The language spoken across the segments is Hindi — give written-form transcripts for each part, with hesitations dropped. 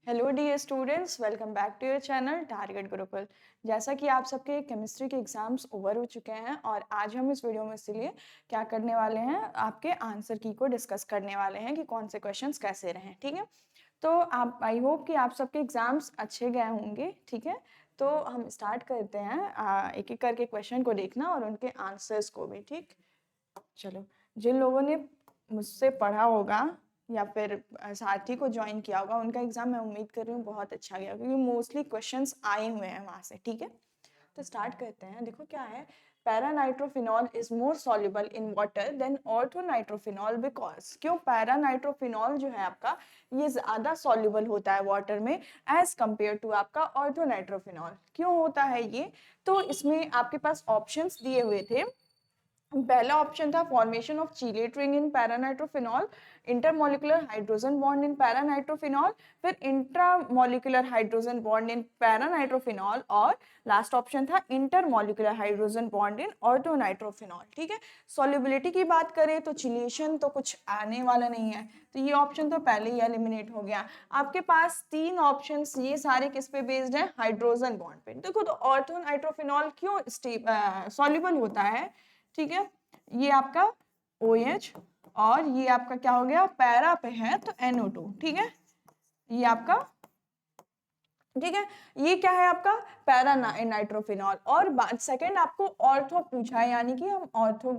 Hello dear students, welcome back to your channel Target Gurukul. जैसा कि आप सबके केमिस्ट्री के एग्जाम्स ओवर हो चुके हैं और आज हम इस वीडियो में इसलिए क्या करने वाले हैं, आपके आंसर की को डिस्कस करने वाले हैं कि कौन से क्वेश्चंस कैसे रहे। ठीक है, तो आप आई होप कि आप सबके एग्जाम्स अच्छे गए होंगे। ठीक है, तो हम स्टार्ट करते हैं एक एक करके क्वेश्चन को देखना और उनके आंसर्स को भी। ठीक, चलो। जिन लोगों ने मुझसे पढ़ा होगा या फिर साथी को ज्वाइन किया होगा, उनका एग्जाम मैं उम्मीद कर रही हूँ बहुत अच्छा गया, क्योंकि मोस्टली क्वेश्चंस आए हुए हैं वहां से। ठीक है, तो स्टार्ट करते हैं। देखो क्या है, paranitrophenol is more soluble in water than orthonitrophenol because. क्यों पैरानाइट्रोफिनॉल जो है आपका, ये ज्यादा सॉल्युबल होता है वाटर में एज कंपेयर टू आपका ऑर्थोनाइट्रोफिनॉल। क्यों होता है ये? तो इसमें आपके पास ऑप्शंस दिए हुए थे। पहला ऑप्शन था formation of chelate ring in paranitrophenol, intermolecular hydrogen bond in paranitrophenol, फिर intramolecular hydrogen bond in paranitrophenol, और लास्ट ऑप्शन था intermolecular hydrogen bond in orthonitrophenol. ठीक है, सॉल्युबिलिटी की बात करें तो चिलेशन तो कुछ आने वाला नहीं है, तो ये ऑप्शन तो पहले ही एलिमिनेट हो गया। आपके पास तीन ऑप्शंस, ये सारे किस पे बेस्ड है? हाइड्रोजन बॉन्ड पे। देखो, तो ऑर्थोनाइट्रोफिनॉल क्यों सॉल्युबल होता है? ठीक है, ये आपका OH और ये आपका क्या हो गया, पैरा पे है तो NO2। ठीक है, ये आपका, ठीक है, ये क्या है आपका पैरा नाइट्रोफिनॉल। और बात सेकंड आपको ऑर्थो पूछा है, यानी कि हम ऑर्थो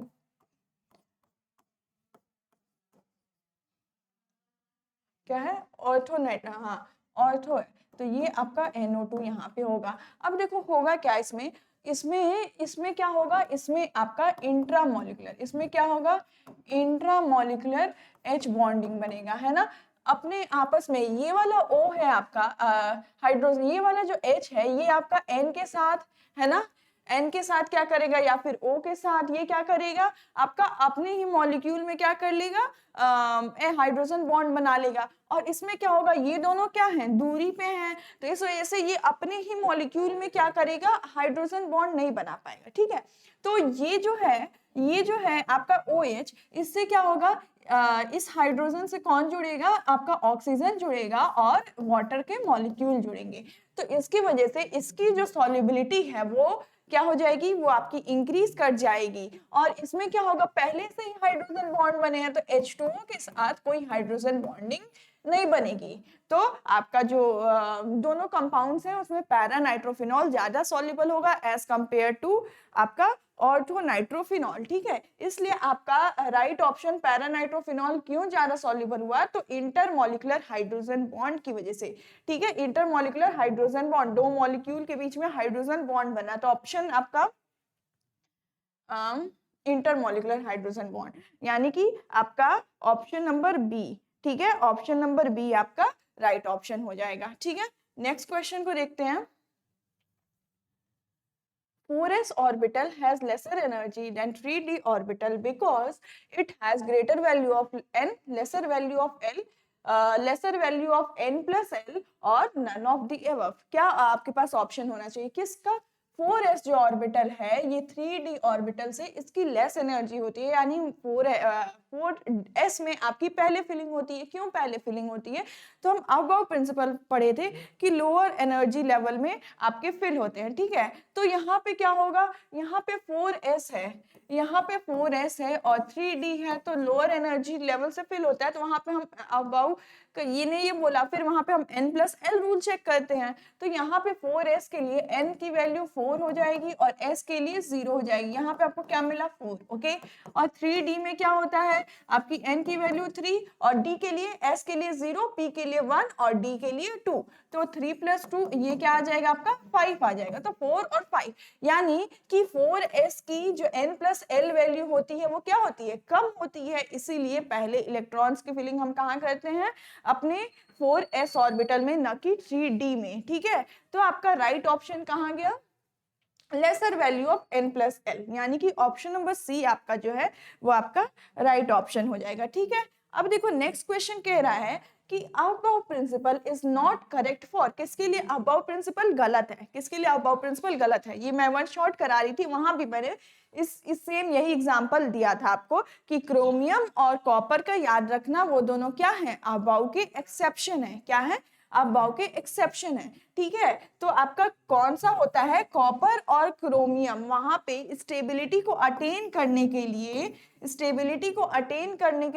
क्या है, ऑर्थोनाइट, हाँ ऑर्थो है, तो ये आपका NO2 यहाँ पे होगा। अब देखो होगा क्या इसमें, इसमें इसमें क्या होगा, इसमें आपका इंट्रामोलिकुलर, इसमें क्या होगा, इंट्रामोलिकुलर H बॉन्डिंग बनेगा, है ना। अपने आपस में ये वाला O है आपका हाइड्रोजन, ये वाला जो H है ये आपका N के साथ, है ना, N के साथ क्या करेगा, या फिर O के साथ ये क्या करेगा, आपका अपने ही मॉलिक्यूल में क्या कर लेगा, हाइड्रोजन बॉन्ड बना लेगा। और इसमें क्या होगा, ये दोनों क्या हैं, दूरी पे हैं, तो इस वजह से ये अपने ही मॉलिक्यूल में क्या करेगा, हाइड्रोजन बॉन्ड नहीं बना पाएगा। ठीक है, तो ये जो है आपका OH, इससे क्या होगा, इस हाइड्रोजन से कौन जुड़ेगा, आपका ऑक्सीजन जुड़ेगा और वाटर के मॉलिक्यूल जुड़ेंगे। तो इसकी वजह से इसकी जो सॉल्युबिलिटी है वो क्या हो जाएगी, वो आपकी इंक्रीज कर जाएगी। और इसमें क्या होगा, पहले से ही हाइड्रोजन बॉन्ड बने हैं तो H2O के साथ कोई हाइड्रोजन बॉन्डिंग नहीं बनेगी। तो आपका जो दोनों कंपाउंड्स हैं उसमें पैरानाइट्रोफिनॉल ज्यादा सॉल्युबल होगा एज कंपेयर टू आपका ऑर्थोनाइट्रोफिनॉल। ठीक है, इसलिए आपका राइट ऑप्शन पैरानाइट्रोफिनॉल क्यों ज्यादा सॉल्युबल हुआ, तो इंटरमोलिकुलर हाइड्रोजन बॉन्ड की वजह से। ठीक है, इंटरमोलिकुलर हाइड्रोजन बॉन्ड, दो मॉलिक्यूल के बीच में हाइड्रोजन बॉन्ड बना, तो ऑप्शन आपका इंटरमोलिकुलर हाइड्रोजन बॉन्ड, यानी कि आपका ऑप्शन नंबर बी। ठीक है, ऑप्शन नंबर बी आपका राइट ऑप्शन हो जाएगा। ठीक है, नेक्स्ट क्वेश्चन को देखते हैं। 4s orbital has lesser energy than 3d orbital because it has greater value of n, lesser value of l, lesser value of n plus l, और none of the above। क्या आपके पास ऑप्शन होना चाहिए किसका? 4s जो ऑर्बिटल है ये 3d ऑर्बिटल से इसकी लेस एनर्जी होती है, यानी 4s में आपकी पहले फिलिंग होती है। क्यों पहले फिलिंग होती है? तो हम अबव प्रिंसिपल पढ़े थे कि लोअर एनर्जी लेवल में आपके फिल होते हैं। ठीक है, तो यहाँ पे क्या होगा, यहाँ पे 4s है, यहाँ पे 4s है और 3d है, तो लोअर एनर्जी लेवल से फिल होता है, तो वहां पे हम अबव, ये नहीं ये बोला, फिर वहां पे हम n plus L rule check करते हैं, तो यहाँ पे 4s के लिए n की वैल्यू 4 हो जाएगी और s के लिए 0 हो जाएगी। यहाँ पे आपको क्या मिला, 4। ओके, और 3d में क्या होता है, आपकी n की वैल्यू 3 और d के लिए, s के लिए 0, p के लिए 1 और d के लिए 2, तो 3 + 2 ये क्या आ जाएगा आपका 5 आ जाएगा। तो 4 और 5, यानी कि 4s की जो n प्लस l वैल्यू होती है वो क्या होती है, कम होती है। इसीलिए पहले इलेक्ट्रॉन्स की फिलिंग हम कहाँ करते हैं, अपने 4s ऑर्बिटल में, न कि 3d में। ठीक है, तो आपका राइट ऑप्शन कहाँ गया, lesser value of n plus L, यानी कि ऑप्शन नंबर सी आपका जो है वो आपका राइट ऑप्शन हो जाएगा। ठीक है, अब देखो नेक्स्ट क्वेश्चन कह रहा है कि above principle is not correct for, किसके लिए अबव प्रिंसिपल गलत है, किसके लिए अबव प्रिंसिपल गलत है। ये मैं वन शॉट करा रही थी, वहां भी मैंने इस सेम यही एग्जांपल दिया था आपको कि क्रोमियम और कॉपर का याद रखना, वो दोनों क्या है, अबव के एक्सेप्शन है। क्या है, अभाव के एक्सेप्शन है, ठीक है। तो आपका कौन सा होता है, कॉपर और क्रोमियम, वहां पे स्टेबिलिटी को अटेन करने के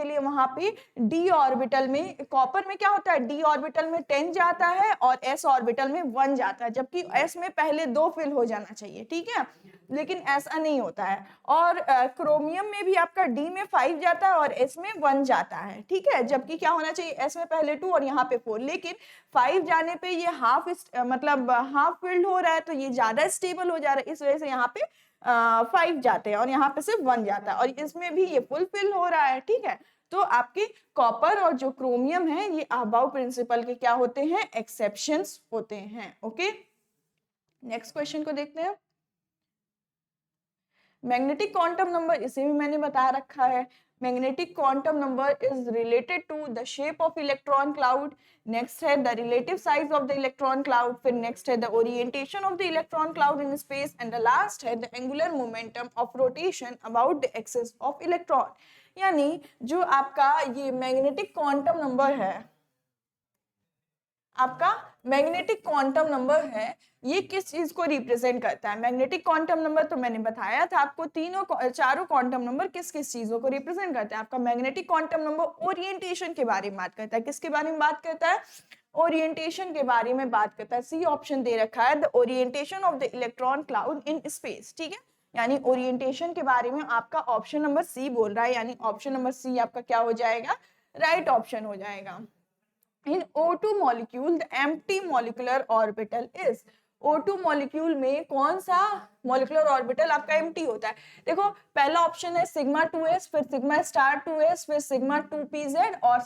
लिए, वहां पे डी ऑर्बिटल में, कॉपर में क्या होता है, डी ऑर्बिटल में 10 जाता है और एस ऑर्बिटल में 1 जाता है, जबकि एस में पहले 2 फिल हो जाना चाहिए, ठीक है, लेकिन ऐसा नहीं होता है। और क्रोमियम में भी आपका डी में 5 जाता है और एस में 1 जाता है, ठीक है, जबकि क्या होना चाहिए, एस में पहले 2 और यहाँ पे 4, लेकिन 5 जाने पे ये हाफ मतलब हाफ फिल्ड हो रहा है, तो ये ज्यादा स्टेबल हो जा रहा है, इस वजह से यहाँ पे 5 जाते हैं और यहाँ पे सिर्फ 1 जाता है, और इसमें भी ये फुल फिल हो रहा है, ठीक है। तो आपके कॉपर और जो क्रोमियम है ये अभाव प्रिंसिपल के क्या होते हैं, एक्सेप्शंस होते हैं। ओके, नेक्स्ट क्वेश्चन को देखते हैं। मैग्नेटिक क्वांटम नंबर, इसे भी मैंने बता रखा है, magnetic quantum number is related to the shape of electron cloud, next है the relative size of the electron cloud, फिर नेक्स्ट है the orientation of the electron cloud in space, and the last है the angular momentum of rotation about the axis of electron. यानी जो आपका ये मैग्नेटिक क्वांटम नंबर है, आपका मैग्नेटिक क्वांटम नंबर है, ये किस चीज को रिप्रेजेंट करता है। मैग्नेटिक क्वांटम नंबर तो मैंने बताया था आपको, चारों क्वांटम नंबर किस किस चीजों को रिप्रेजेंट करता है। आपका मैग्नेटिक क्वांटम नंबर ओरिएंटेशन के बारे में बात करता है, किसके बारे में बात करता है, ओरिएंटेशन के बारे में बात करता है। सी ऑप्शन दे रखा है, the orientation of the electron cloud in space, ठीक है, यानी ओरिएंटेशन के बारे में आपका ऑप्शन नंबर सी बोल रहा है, यानी ऑप्शन नंबर सी आपका क्या हो जाएगा, राइट ऑप्शन हो जाएगा। In O2 molecule, the empty molecular orbital is, O2 molecule में कौन सा molecular orbital आपका empty होता है। देखो पहला ऑप्शन है सिग्मा 2s, फिर सिग्मा स्टार 2s, फिर सिग्मा 2pz और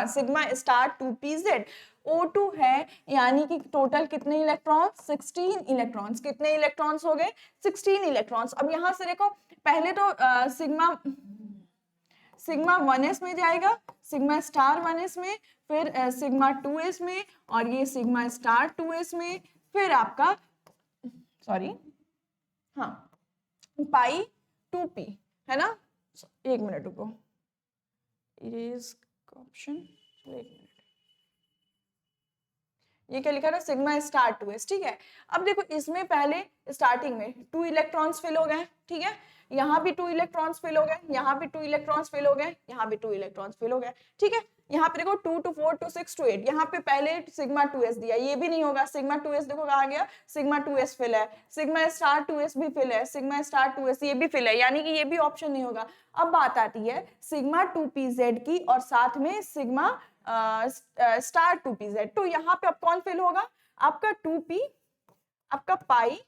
सिग्मा स्टार 2pz। O2 है, यानी कि टोटल कितने इलेक्ट्रॉन्स, 16 इलेक्ट्रॉन्स। कितने इलेक्ट्रॉन्स हो गए, 16 इलेक्ट्रॉन्स। अब यहां से देखो पहले तो सिग्मा 1s में जाएगा, सिग्मा स्टार 1s में, फिर सिग्मा 2s में, और ये सिग्मा स्टार 2s में, फिर आपका हाँ पाई 2p है ना। एक मिनट रुको, इरेज ऑप्शन, एक मिनट, ये क्या लिखा था, सिग्मा स्टार 2s, ठीक है। अब देखो इसमें पहले स्टार्टिंग में 2 इलेक्ट्रॉन्स फिल हो गए, ठीक है, यहाँ भी 2 इलेक्ट्रॉन्स फिल हो गए, यहाँ भी 2 इलेक्ट्रॉन्स फिल हो गए, यहाँ भी 2 इलेक्ट्रॉन्स फिल हो गए, ठीक है। यहाँ पे देखो 2 to 4 to 6 to 8, यहाँ पे पहले सिग्मा 2s दिया, ये भी नहीं होगा, सिग्मा 2s देखो कहाँ गया, सिग्मा 2s फिल है, सिग्मा स्टार 2s भी फिल है, सिग्मा स्टार 2s ये भी फिल है, यानी कि ये भी ऑप्शन नहीं होगा। अब बात आती है सिग्मा 2pz की और साथ में सिग्मा स्टार 2pz, तो यहाँ पे अब कौन फिल होगा, आपका 2p, आपका pi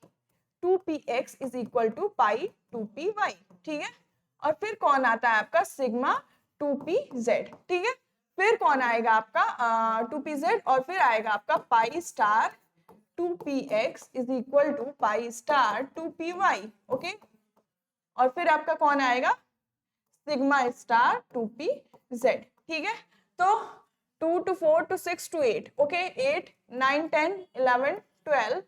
2px is equal to pi 2py, ठीक है। और फिर कौन आता है आपका सिग्मा 2pz, ठीक है, फिर कौन आएगा आपका 2pz, और फिर आएगा आपका pi star 2px is equal to pi star 2py, okay. और फिर आपका कौन आएगा, सिग्मा स्टार 2pz, ठीक है। तो 2 to 4 to 6 to 8, ओके, 8 9 10 11 12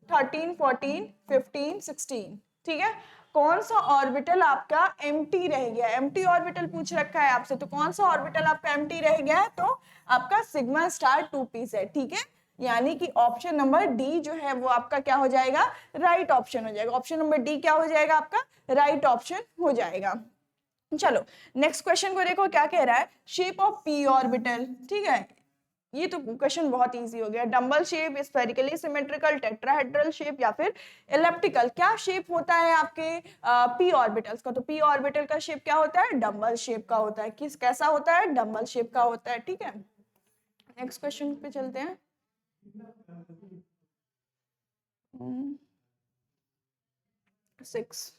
13 14 15 16, ठीक है। कौन सा ऑर्बिटल आपका एम्प्टी रह गया, एम्प्टी ऑर्बिटल पूछ रखा है आपसे, तो कौन सा ऑर्बिटल आपका एम्प्टी रह गया है, तो आपका सिग्मा स्टार 2pz, ठीक है, यानी कि ऑप्शन नंबर डी जो है वो आपका क्या हो जाएगा, राइट ऑप्शन हो जाएगा। ऑप्शन नंबर डी क्या हो जाएगा, आपका राइट ऑप्शन हो जाएगा। चलो नेक्स्ट क्वेश्चन को देखो क्या कह रहा है, शेप ऑफ पी ऑर्बिटल, ठीक है, ये तो क्वेश्चन बहुत इजी हो गया। Dumbbell shape, spherically symmetrical, tetrahedral shape या फिर एलिप्टिकल, क्या शेप होता है आपके पी ऑर्बिटल्स का, तो पी ऑर्बिटल का शेप क्या होता है, डंबल शेप का होता है। किस कैसा होता है, डंबल शेप का होता है, ठीक है। नेक्स्ट क्वेश्चन पे चलते हैं। 6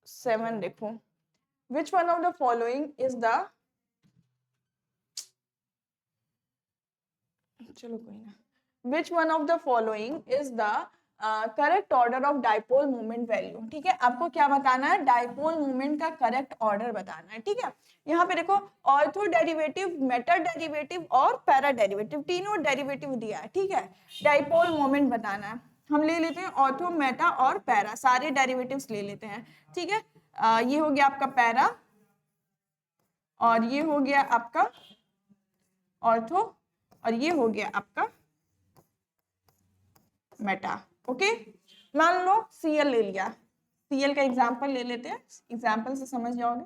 7 देखो, which one of the following is the, चलो कोई ना, which one of the following is the correct order of dipole moment value, ठीक है, आपको क्या बताना है, डाइपोल मोमेंट का करेक्ट ऑर्डर बताना है, ठीक है। यहाँ पे देखो ऑर्थो डेरिवेटिव, मेटा डेरिवेटिव और पैरा डेरिवेटिव, तीनों डेरिवेटिव दिया है, ठीक है। डाइपोल मोमेंट बताना है, हम ले लेते हैं ऑर्थो, मेटा और पैरा, सारे डेरिवेटिव्स ले लेते हैं, ठीक है। ये हो गया आपका पैरा और ये हो गया आपका ऑर्थो और ये हो गया आपका मेटा। ओके, मान लो सीएल ले लिया, सीएल का एग्जांपल ले लेते हैं, एग्जांपल से समझ जाओगे।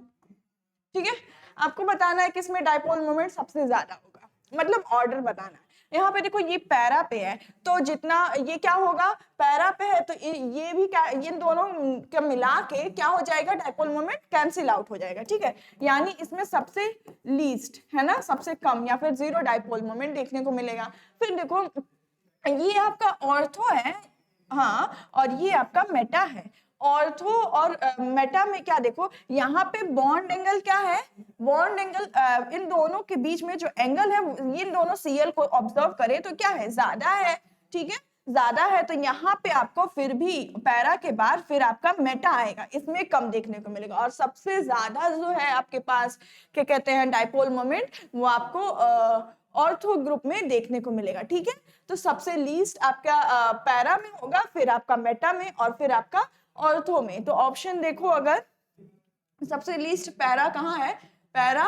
ठीक है, आपको बताना है किसमें डाइपोल मोमेंट सबसे ज्यादा होगा, मतलब ऑर्डर बताना है। यहाँ पे देखो ये पैरा पे है तो जितना ये क्या होगा, पैरा पे है तो ये भी क्या, ये दोनों का मिला के क्या हो जाएगा, डाइपोल मोमेंट कैंसिल आउट हो जाएगा। ठीक है, यानी इसमें सबसे लीस्ट है ना, सबसे कम या फिर जीरो डाइपोल मोमेंट देखने को मिलेगा। फिर देखो ये आपका ऑर्थो है, हाँ, और ये आपका मेटा है। ऑर्थो और मेटा में क्या देखो, यहाँ पे बॉन्ड एंगल क्या है, बॉन्ड एंगल इन दोनों के बीच में जो एंगल है इन दोनों सीएल को ऑब्जर्व करें तो क्या है, ज्यादा है। ठीक है, ज्यादा है तो यहाँ पे आपको फिर भी पैरा के बाद फिर आपका मेटा आएगा, इसमें कम देखने को मिलेगा। और सबसे ज्यादा जो है आपके पास क्या कहते हैं डाइपोल मोमेंट, वो आपको ऑर्थो ग्रुप में देखने को मिलेगा। ठीक है, तो सबसे लीस्ट आपका पैरा में होगा, फिर आपका मेटा में और फिर आपका ऑर्थो में। तो ऑप्शन देखो, अगर सबसे लीस्ट पैरा कहाँ है, पैरा,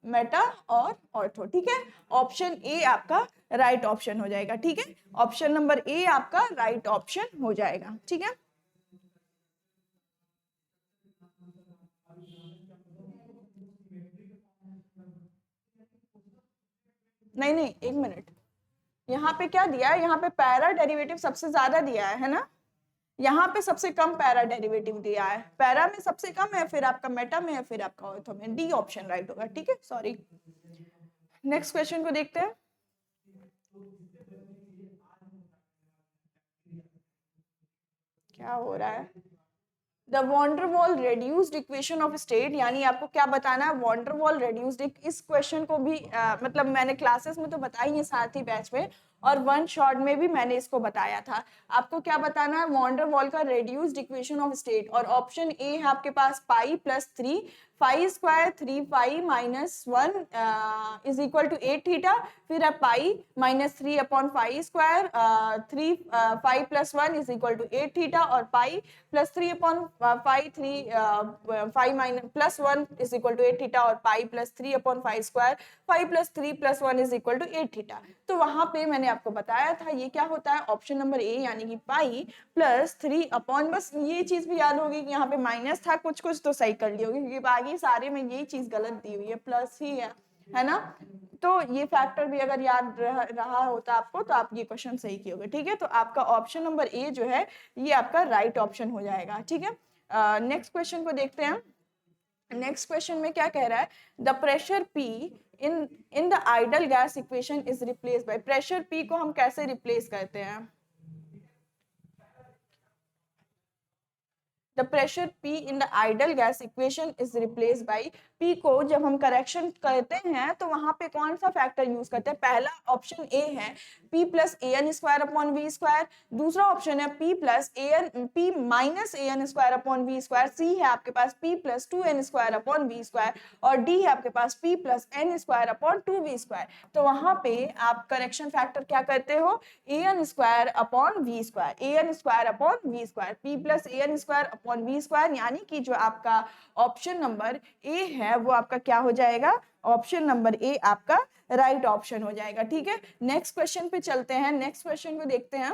मेटा और ऑर्थो। ठीक है, ऑप्शन ए आपका राइट ऑप्शन हो जाएगा। ठीक है, ऑप्शन नंबर ए आपका राइट ऑप्शन हो जाएगा। ठीक है, नहीं नहीं एक मिनट, यहाँ पे क्या दिया है, यहाँ पे पैरा डेरिवेटिव सबसे ज्यादा दिया है ना, यहाँ पे सबसे कम पैरा डेरिवेटिव दिया है, पैरा में सबसे कम है, फिर आपका मेटा में है, फिर आपका ऑर्थो में। डी ऑप्शन राइट होगा। ठीक है, सॉरी। नेक्स्ट क्वेश्चन को देखते हैं। क्या हो रहा है, the van der Waals reduced equation of state, यानी आपको क्या बताना है, वॉन्डरवॉल रेड्यूस्ड। इस क्वेश्चन को भी मतलब मैंने क्लासेस में तो बताई है साथ ही बैच में, और वन शॉट में भी मैंने इसको बताया था। आपको क्या बताना है, वॉन्डरवॉल का रेड्यूस्ड इक्वेशन ऑफ स्टेट। और ऑप्शन ए है आपके पास pi plus 3 phi square 3 pi minus 1 is equal to 8 theta, फिर है pi minus 3 upon phi square 3 phi plus 1 is equal to 8 theta, और pi plus 3 upon phi 3 phi minus plus 1 is equal to 8 theta, और pi plus 3 upon phi square phi plus 3 plus 1 is equal to 8 theta. तो वहां पे मैंने आपको बताया था ये क्या होता है, ऑप्शन नंबर ए यानी कि पाई प्लस 3 अपॉन, बस ये चीज भी याद होगी कि यहाँ पे माइनस था, कुछ कुछ तो सही कर लिया होगी क्योंकि बाकी सारे में यही चीज गलत दी हुई है, प्लस ही है ना। तो ये फैक्टर भी अगर याद रहा होता आपको तो आप ये क्वेश्चन सही किए। ठीक है, तो आपका ऑप्शन नंबर ए जो है ये आपका राइट ऑप्शन हो जाएगा। ठीक है, नेक्स्ट क्वेश्चन को देखते हैं। नेक्स्ट क्वेश्चन में क्या कह रहा है, the pressure P in the idol gas equation is replace by, pressure P को हम कैसे रिप्लेस करते हैं, the pressure P in the idol gas equation is replace by, P को जब हम करेक्शन करते हैं तो वहां पे कौन सा फैक्टर यूज करते हैं, पहला ऑप्शन ए है P plus A N square upon we square, दूसरा ऑप्शन है P plus A n P minus a N square upon we square, C है आपके पास P plus 2n square upon we square, और डी है आपके पास P plus n square upon 2v square. तो वहां पे आप करेक्शन फैक्टर क्या करते हो, a N square upon we square, a N square upon we square, P plus A N square upon we square, यानी कि जो आपका ऑप्शन नंबर ए है वो आपका क्या हो जाएगा, ऑप्शन नंबर ए आपका राइट ऑप्शन हो जाएगा। ठीक है, नेक्स्ट क्वेश्चन पे चलते हैं। नेक्स्ट क्वेश्चन को देखते हैं,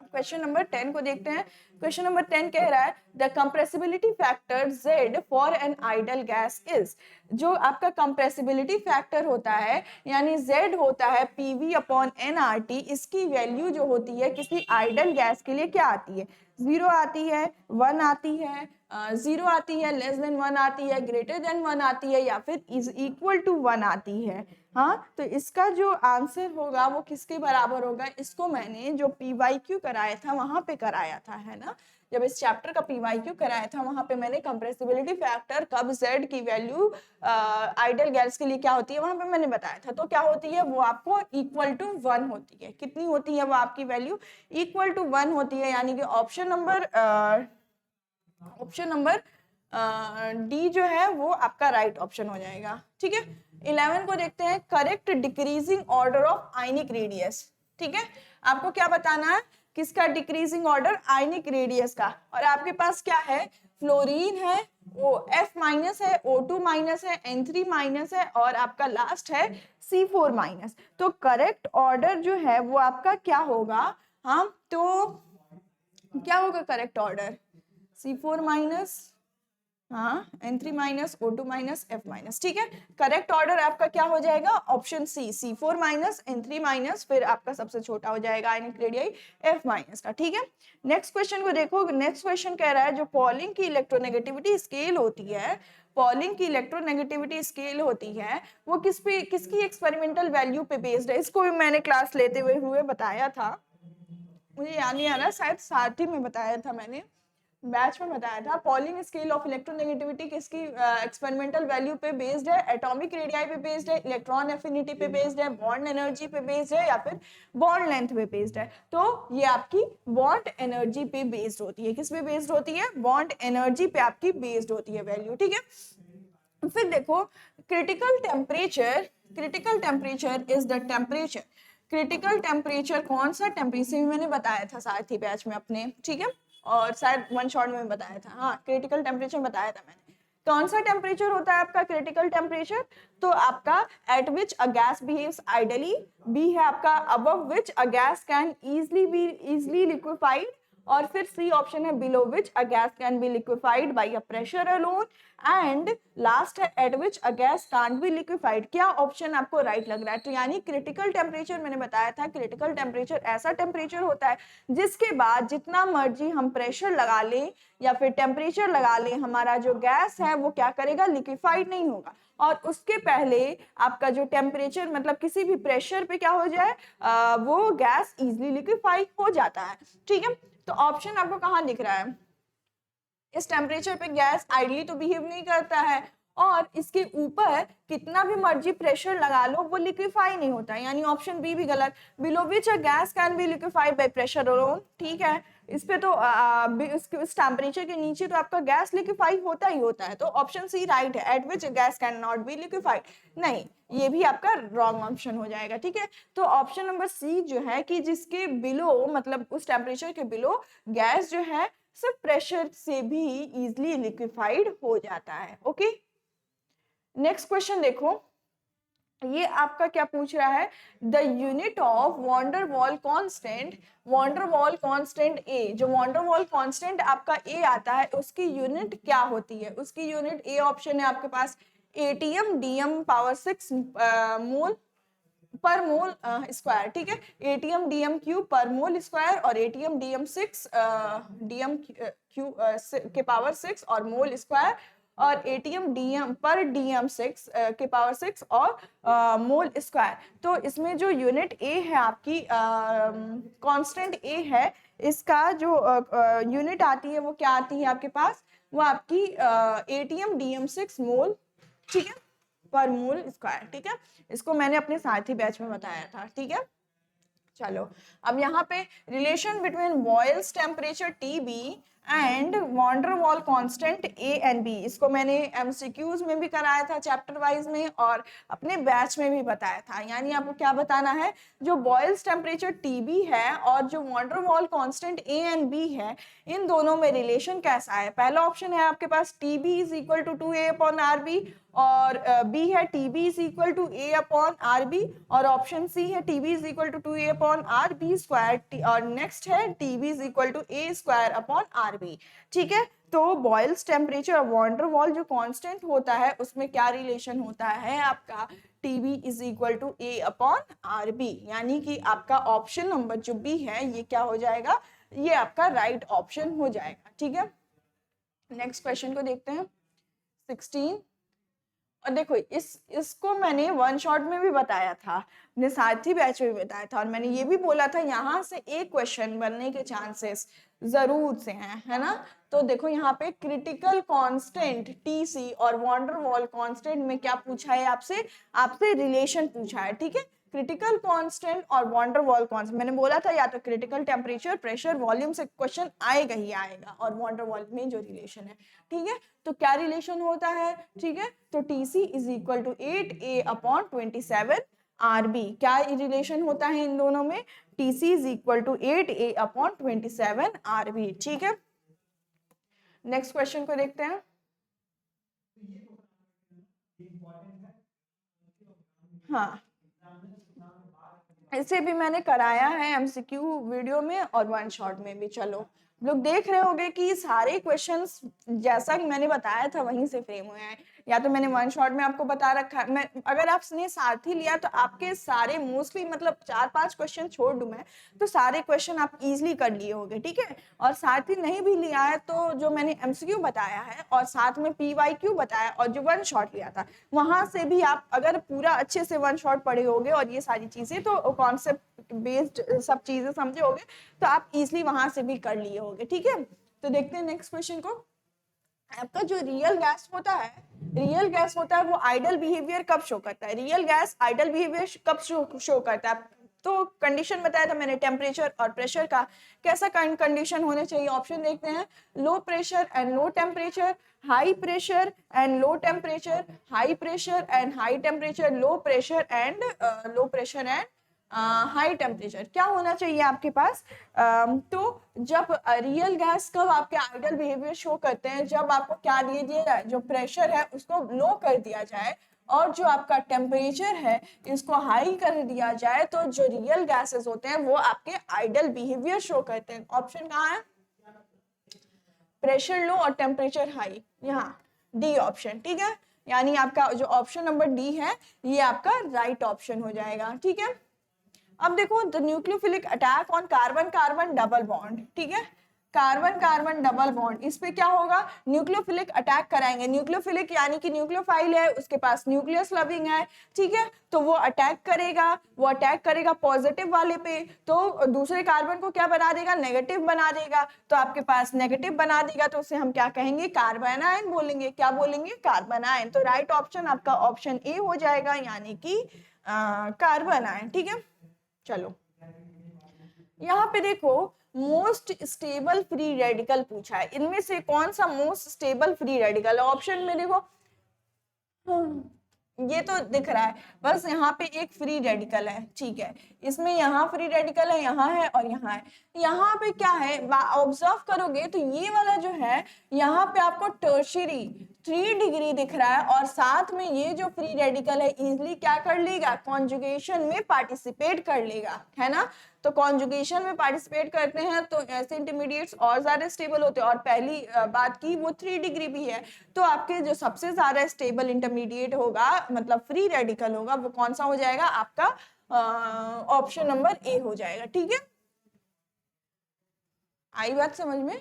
क्वेश्चन नंबर 10 को देखते हैं। क्वेश्चन नंबर 10 कह रहा है the compressibility factor Z for an ideal gas is, जो आपका कंप्रेसिबिलिटी फैक्टर होता है यानी Z होता है PV अपॉन nRT, इसकी वैल्यू जो होती है किसी आइडल गैस के लिए क्या आती है, 0 आती है, 1 आती है, 0 आती है, लेस देन 1 आती है, ग्रेटर देन 1 आती है, या फिर इज इक्वल टू 1 आती है। हाँ, तो इसका जो आंसर होगा वो किसके बराबर होगा, इसको मैंने जो PYQ कराया था वहां पे कराया था, है ना, जब इस चैप्टर का PYQ कराया था वहां पे मैंने कंप्रेसिबिलिटी फैक्टर कब Z की वैल्यू आइडल गैस के लिए क्या होती है वहां पे मैंने बताया था। तो क्या होती है वो आपको इक्वल टू 1 होती है, कितनी होती है वो आपकी वैल्यू, इक्वल टू 1 होती है, यानी कि ऑप्शन नंबर डी जो है वो आपका राइट ऑप्शन हो जाएगा। ठीक है, 11 को देखते हैं, correct decreasing order of ionic radius. ठीक है, आपको क्या बताना है, किसका डिक्रीजिंग ऑर्डर, आयनिक रेडियस का, और आपके पास क्या है फ्लोरीन है, वो F माइनस है, O2 माइनस है, N3 माइनस है और आपका लास्ट है C4 माइनस। तो करेक्ट ऑर्डर जो है वो आपका क्या होगा? हाँ, तो क्या होगा करेक्ट ऑर्डर? C4 माइनस, हाँ, N3 minus, O2 minus, F minus. ठीक है, करेक्ट ऑर्डर आपका क्या हो जाएगा? Option C, C4 minus, N3 minus, फिर आपका सबसे छोटा हो जाएगा आयनिक रेडियाई F माइनस का। ठीक है, नेक्स्ट क्वेश्चन को देखो। नेक्स्ट क्वेश्चन कह रहा है जो पॉलिंग की इलेक्ट्रोनेगेटिविटी स्केल होती है, पॉलिंग की इलेक्ट्रोनेगेटिविटी स्केल होती है, वो किसकी एक्सपेरिमेंटल वैल्यू पे बेस्ड है? इसको भी मैंने क्लास लेते हुए बताया था, मुझे याद नहीं आ रहा, शायद साथ ही में बताया था मैंने, बैच में बताया था। पॉलिंग स्केल ऑफ इलेक्ट्रोनेगेटिविटी किसकी एक्सपेरिमेंटल वैल्यू पे बेस्ड है? एटॉमिक रेडियाई पे बेस्ड है, इलेक्ट्रॉन एफिनिटी पे बेस्ड है, बॉन्ड एनर्जी पे बेस्ड है, या फिर बॉन्ड लेंथ पे बेस्ड है? तो ये आपकी बॉन्ड एनर्जी पे बेस्ड होती है। किस पे बेस्ड होती है? बॉन्ड एनर्जी पे आपकी बेस्ड होती है वैल्यू। ठीक है, फिर देखो critical temperature, critical temperature is the temperature, critical temperature कौन सा टेम्परेचर भी मैंने बताया था साथ ही बैच में अपने। ठीक है, और शायद वन शॉट में बताया था, हाँ क्रिटिकल टेम्परेचर बताया था मैंने। कौन सा टेम्परेचर होता है आपका क्रिटिकल टेम्परेचर? तो आपका at which a gas behaves ideally, B है आपका above which a gas can easily liquefied, और फिर सी ऑप्शन है below which a gas can be liquefied by a pressure alone, and last है at which a gas can't be liquefied. क्या ऑप्शन आपको राइट लग रहा है? तो यानी क्रिटिकल टेम्परेचर मैंने बताया था, क्रिटिकल टेम्परेचर ऐसा टेम्परेचर होता है जिसके बाद जितना मर्जी हम प्रेशर लगा लें या फिर टेम्परेचर लगा लें, हमारा जो गैस है वो क्या करेगा? लिक्विफाइड नहीं होगा। और उसके पहले आपका जो टेम्परेचर मतलब किसी भी प्रेशर पे क्या हो जाए, वो गैस इजिली लिक्विफाई हो जाता है। ठीक है, तो ऑप्शन आपको कहाँ दिख रहा है? इस टेम्परेचर पे गैस आइडली तो बिहेव नहीं करता है, और इसके ऊपर कितना भी मर्जी प्रेशर लगा लो वो लिक्विफाई नहीं होता, यानी ऑप्शन बी भी गलत। Below which a gas can be liquefied by pressure alone. ठीक है, इस पे तो इस टेम्परेचर के नीचे तो आपका गैस लिक्विफाई होता ही होता है, तो ऑप्शन सी राइट है, at which gas can not be liquefied. नहीं, ये भी आपका रॉन्ग ऑप्शन हो जाएगा। ठीक है, तो ऑप्शन नंबर सी जो है कि जिसके बिलो मतलब उस टेम्परेचर के बिलो गैस जो है सिर्फ प्रेशर से भी इजिली लिक्विफाइड हो जाता है। ओके, नेक्स्ट क्वेश्चन देखो, ये आपका क्या पूछ रहा है? The unit of van der Waals constant, van der Waals constant a, जो वॉन्डर वॉल कॉन्स्टेंट आपका ए आता है उसकी यूनिट क्या होती है? उसकी यूनिट ए ऑप्शन है आपके पास एटीएम डीएम पावर 6 मोल पर मोल स्क्वायर। ठीक है, एटीएम डीएम क्यूब पर मोल स्क्वायर, और एटीएम डीएम 6 डीएम क्यू के पावर 6 और मोल स्क्वायर, और एटीएम डीएम पर डीएम 6 के पावर 6 और मोल स्क्वायर। तो इसमें जो यूनिट ए है आपकी, कांस्टेंट ए है, इसका जो यूनिट आती है वो क्या आती है आपके पास? वो आपकी एटीएम डीएम 6 मोल, ठीक है, पर मोल स्क्वायर। ठीक है, इसको मैंने अपने साथ ही बैच में बताया था। ठीक है, चलो अब यहाँ पे relation between Boyle's temperature TB and van der Waals constant A and B, इसको मैंने एमसीक्यूज में भी कराया था चैप्टर वाइज में, और अपने बैच में भी बताया था। यानी आपको क्या बताना है, जो बॉयल्स टेम्परेचर टीबी है और जो van der Waals constant A and B है, इन दोनों में रिलेशन कैसा है? पहला ऑप्शन है आपके पास TB is equal to 2a upon R b, और बी है TB is equal to A upon R b, और ऑप्शन सी है TB is equal to 2a upon R b square, और नेक्स्ट है TB is equal to a square upon R b. ठीक है, तो बॉयल्स टेम्परेचर और वॉन्डर वॉल जो कांस्टेंट होता है उसमें क्या रिलेशन होता है आपका? TB is equal to A upon R B, यानी कि आपका ऑप्शन नंबर जो बी है ये क्या हो जाएगा? ये आपका राइट ऑप्शन हो जाएगा। ठीक है, नेक्स्ट क्वेश्चन को देखते हैं 16। और देखो इसको मैंने वन शॉट में भी बताया था, अपने साथी बैच में भी बताया था, और मैंने ये भी बोला था यहाँ से एक क्वेश्चन बनने के चांसेस जरूर से हैं, है ना? तो देखो यहाँ पे क्रिटिकल कांस्टेंट टीसी और वॉन्डर वॉल कांस्टेंट में क्या पूछा है आपसे? आपसे रिलेशन पूछा है। ठीक है, क्रिटिकल कांस्टेंट और वॉन्डर वॉल कांस्टेंट, मैंने बोला था या तो क्रिटिकल टेम्परेचर प्रेशर वॉल्यूम से क्वेश्चन आएगा ही आएगा, और वॉन्डर वॉल में जो रिलेशन है। ठीक है, तो क्या रिलेशन होता है? ठीक है, तो TC is equal to 8a upon 27 RB, क्या रिलेशन होता है इन दोनों में? TC is equal to 8a upon 27 RB. ठीक है, नेक्स्ट क्वेश्चन को देखते हैं। हाँ, इसे भी मैंने कराया है एमसीक्यू वीडियो में और वन शॉट में भी। चलो लोग देख रहे होंगे कि सारे क्वेश्चंस जैसा कि मैंने बताया था वहीं से फ्रेम हुए हैं, या तो मैंने वन शॉट में आपको बता रखा है। मैं अगर आपने साथ ही लिया तो आपके सारे मोस्टली मतलब 4-5 क्वेश्चन छोड़ दूं मैं तो सारे क्वेश्चन आप इजीली कर लिए होंगे, ठीक है। और साथ ही नहीं भी लिया है तो जो मैंने एमसीक्यू बताया है और साथ में पीवाईक्यू बताया और जो वन शॉट लिया था वहां से भी आप अगर पूरा अच्छे से वन शॉट पढ़े होगे और ये सारी चीजें तो कॉन्सेप्ट बेस्ड सब चीजें समझे होगे तो आप इजिली वहां से भी कर लिए होगे, ठीक है। तो देखते हैं नेक्स्ट क्वेश्चन को। आपका जो रियल गैस होता है वो आइडल बिहेवियर कब शो करता है? रियल गैस आइडल बिहेवियर कब शो करता है? तो कंडीशन बताया था मैंने टेम्परेचर और प्रेशर का, कैसा कंडीशन होने चाहिए? ऑप्शन देखते हैं, low pressure and low temperature, high pressure and low temperature, high pressure and high temperature, low pressure and high temperature. क्या होना चाहिए आपके पास? तो जब रियल गैस कब आपके आइडल बिहेवियर शो करते हैं? जब आपको क्या दिए दिया जाए, जो प्रेशर है उसको लो कर दिया जाए और जो आपका टेम्परेचर है इसको हाई कर दिया जाए, तो जो रियल गैसेस होते हैं वो आपके आइडल बिहेवियर शो करते हैं। ऑप्शन कहाँ है? प्रेशर लो और टेम्परेचर हाई, यहाँ डी ऑप्शन, ठीक है। यानी आपका जो ऑप्शन नंबर डी है ये आपका राइट ऑप्शन हो जाएगा, ठीक है। अब देखो, the nucleophilic attack on carbon carbon double bond, ठीक है, कार्बन कार्बन डबल बॉन्ड, इस पे क्या होगा? न्यूक्लियोफिलिक अटैक कराएंगे। न्यूक्लियोफिलिक यानी कि न्यूक्लियोफाइल है, उसके पास न्यूक्लियस लविंग है, ठीक है, तो वो अटैक करेगा पॉजिटिव वाले पे, तो दूसरे कार्बन को क्या बना देगा? नेगेटिव बना देगा। तो आपके पास नेगेटिव बना देगा तो उसे हम क्या कहेंगे? कार्बोनाइन बोलेंगे। क्या बोलेंगे? कार्बोनाइन। तो राइट ऑप्शन आपका ऑप्शन ए हो जाएगा, यानी कि कार्बोनाइन, ठीक है। चलो यहाँ पे देखो, मोस्ट स्टेबल फ्री रेडिकल पूछा है, इनमें से कौन सा मोस्ट स्टेबल फ्री रेडिकल है? ऑप्शन में देखो, ये तो दिख रहा है, बस यहाँ पे एक फ्री रेडिकल है, ठीक है, इसमें यहाँ फ्री रेडिकल है, यहाँ है और यहाँ है। यहाँ पे क्या है, ऑब्जर्व करोगे तो ये वाला जो है यहाँ पे आपको टर्शियरी 3 डिग्री दिख रहा है और साथ में ये जो फ्री रेडिकल है इजिली क्या कर लेगा? कॉन्जुगेशन में पार्टिसिपेट कर लेगा, है ना। तो कॉन्जुगेशन में पार्टिसिपेट करते हैं तो ऐसे इंटरमीडिएट्स और ज्यादा स्टेबल होते हैं। और पहली बात की वो 3 डिग्री भी है, तो आपके जो सबसे ज्यादा स्टेबल इंटरमीडिएट होगा मतलब फ्री रेडिकल होगा वो कौन सा हो जाएगा? आपका ऑप्शन नंबर ए हो जाएगा, ठीक है। आई बात समझ में?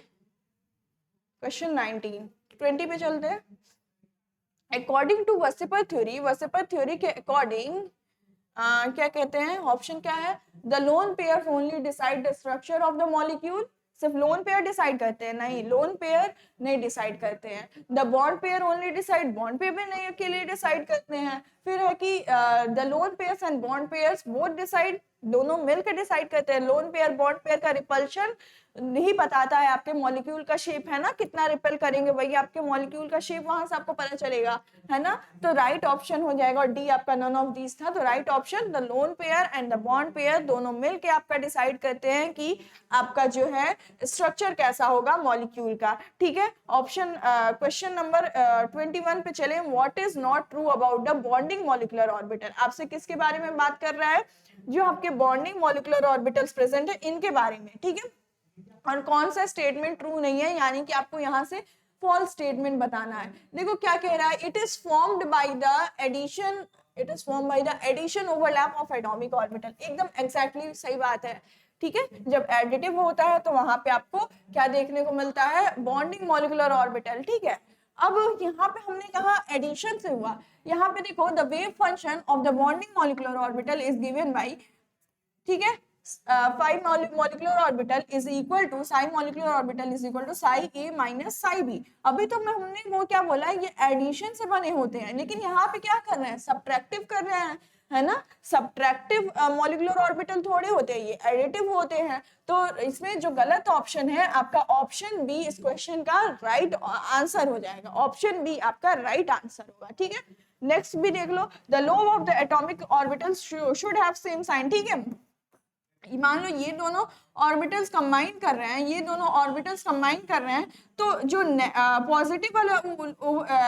क्वेश्चन 19 20 पे चलते हैं। अकॉर्डिंग टू वसिपर थ्योरी के अकॉर्डिंग क्या कहते हैं? ऑप्शन क्या है? The lone pair only decide the structure of the molecule. सिर्फ लोन पेयर डिसाइड करते हैं? नहीं, लोन पेयर नहीं डिसाइड करते हैं। The bond pair only decide, bond pair भी नहीं अकेले डिसाइड करते हैं। फिर है कि the lone pairs and bond pairs both decide, दोनों मिलकर डिसाइड करते हैं। लोन पेयर बॉन्ड पेयर का रिपल्शन नहीं बताता है आपके मॉलिक्यूल का शेप, है ना, कितना रिपेल करेंगे वही आपके मॉलिक्यूल का शेप वहां से आपको पता चलेगा, है ना। तो राइट ऑप्शन हो जाएगा, और डी आपका नन ऑफ दीज था। तो right option, the lone pair and the bond pair दोनों मिलके आपका डिसाइड करते हैं कि आपका जो है स्ट्रक्चर कैसा होगा मॉलिक्यूल का, ठीक है। ऑप्शन क्वेश्चन नंबर 21 पे चले। What is not true about the bonding molecular orbital? आपसे किसके बारे में बात कर रहा है? जो आपके बॉन्डिंग मॉलिक्यूलर ऑर्बिटल्स प्रेजेंट है इनके बारे में, ठीक है। और कौन सा स्टेटमेंट ट्रू नहीं है, यानी कि आपको यहाँ से फॉल्स स्टेटमेंट बताना है। देखो क्या कह रहा है, it is formed by the addition overlap of atomic orbital. एकदम एग्जैक्टली सही बात है, ठीक है। जब एडिटिव होता है तो वहां पे आपको क्या देखने को मिलता है? बॉन्डिंग मॉलिक्यूलर ऑर्बिटल, ठीक है। अब यहाँ पे हमने कहा एडिशन से हुआ, यहाँ पे देखो the wave function of the bonding molecular orbital is given by, ठीक है, phi molecular orbital is equal to psi molecular orbital is equal to psi a minus psi b। अभी तो हमने वो क्या बोला है, ये एडिशन से बने होते हैं, लेकिन यहाँ पे क्या कर रहे हैं? सब्ट्रैक्टिव कर रहे हैं, है ना। सब्ट्रैक्टिव मॉलिक्यूलर ऑर्बिटल थोड़े होते हैं, ये एडिटिव होते हैं। तो इसमें जो गलत ऑप्शन है आपका ऑप्शन बी इस क्वेश्चन का राइट आंसर हो जाएगा। ऑप्शन बी आपका राइट आंसर होगा, ठीक है। नेक्स्ट भी देख लो, the lobe of the atomic orbital should have same sign, ठीक है। मान लो ये दोनों ऑर्बिटल्स कंबाइन कर रहे हैं, ये दोनों ऑर्बिटल्स कंबाइन कर रहे हैं, तो जो पॉजिटिव वाला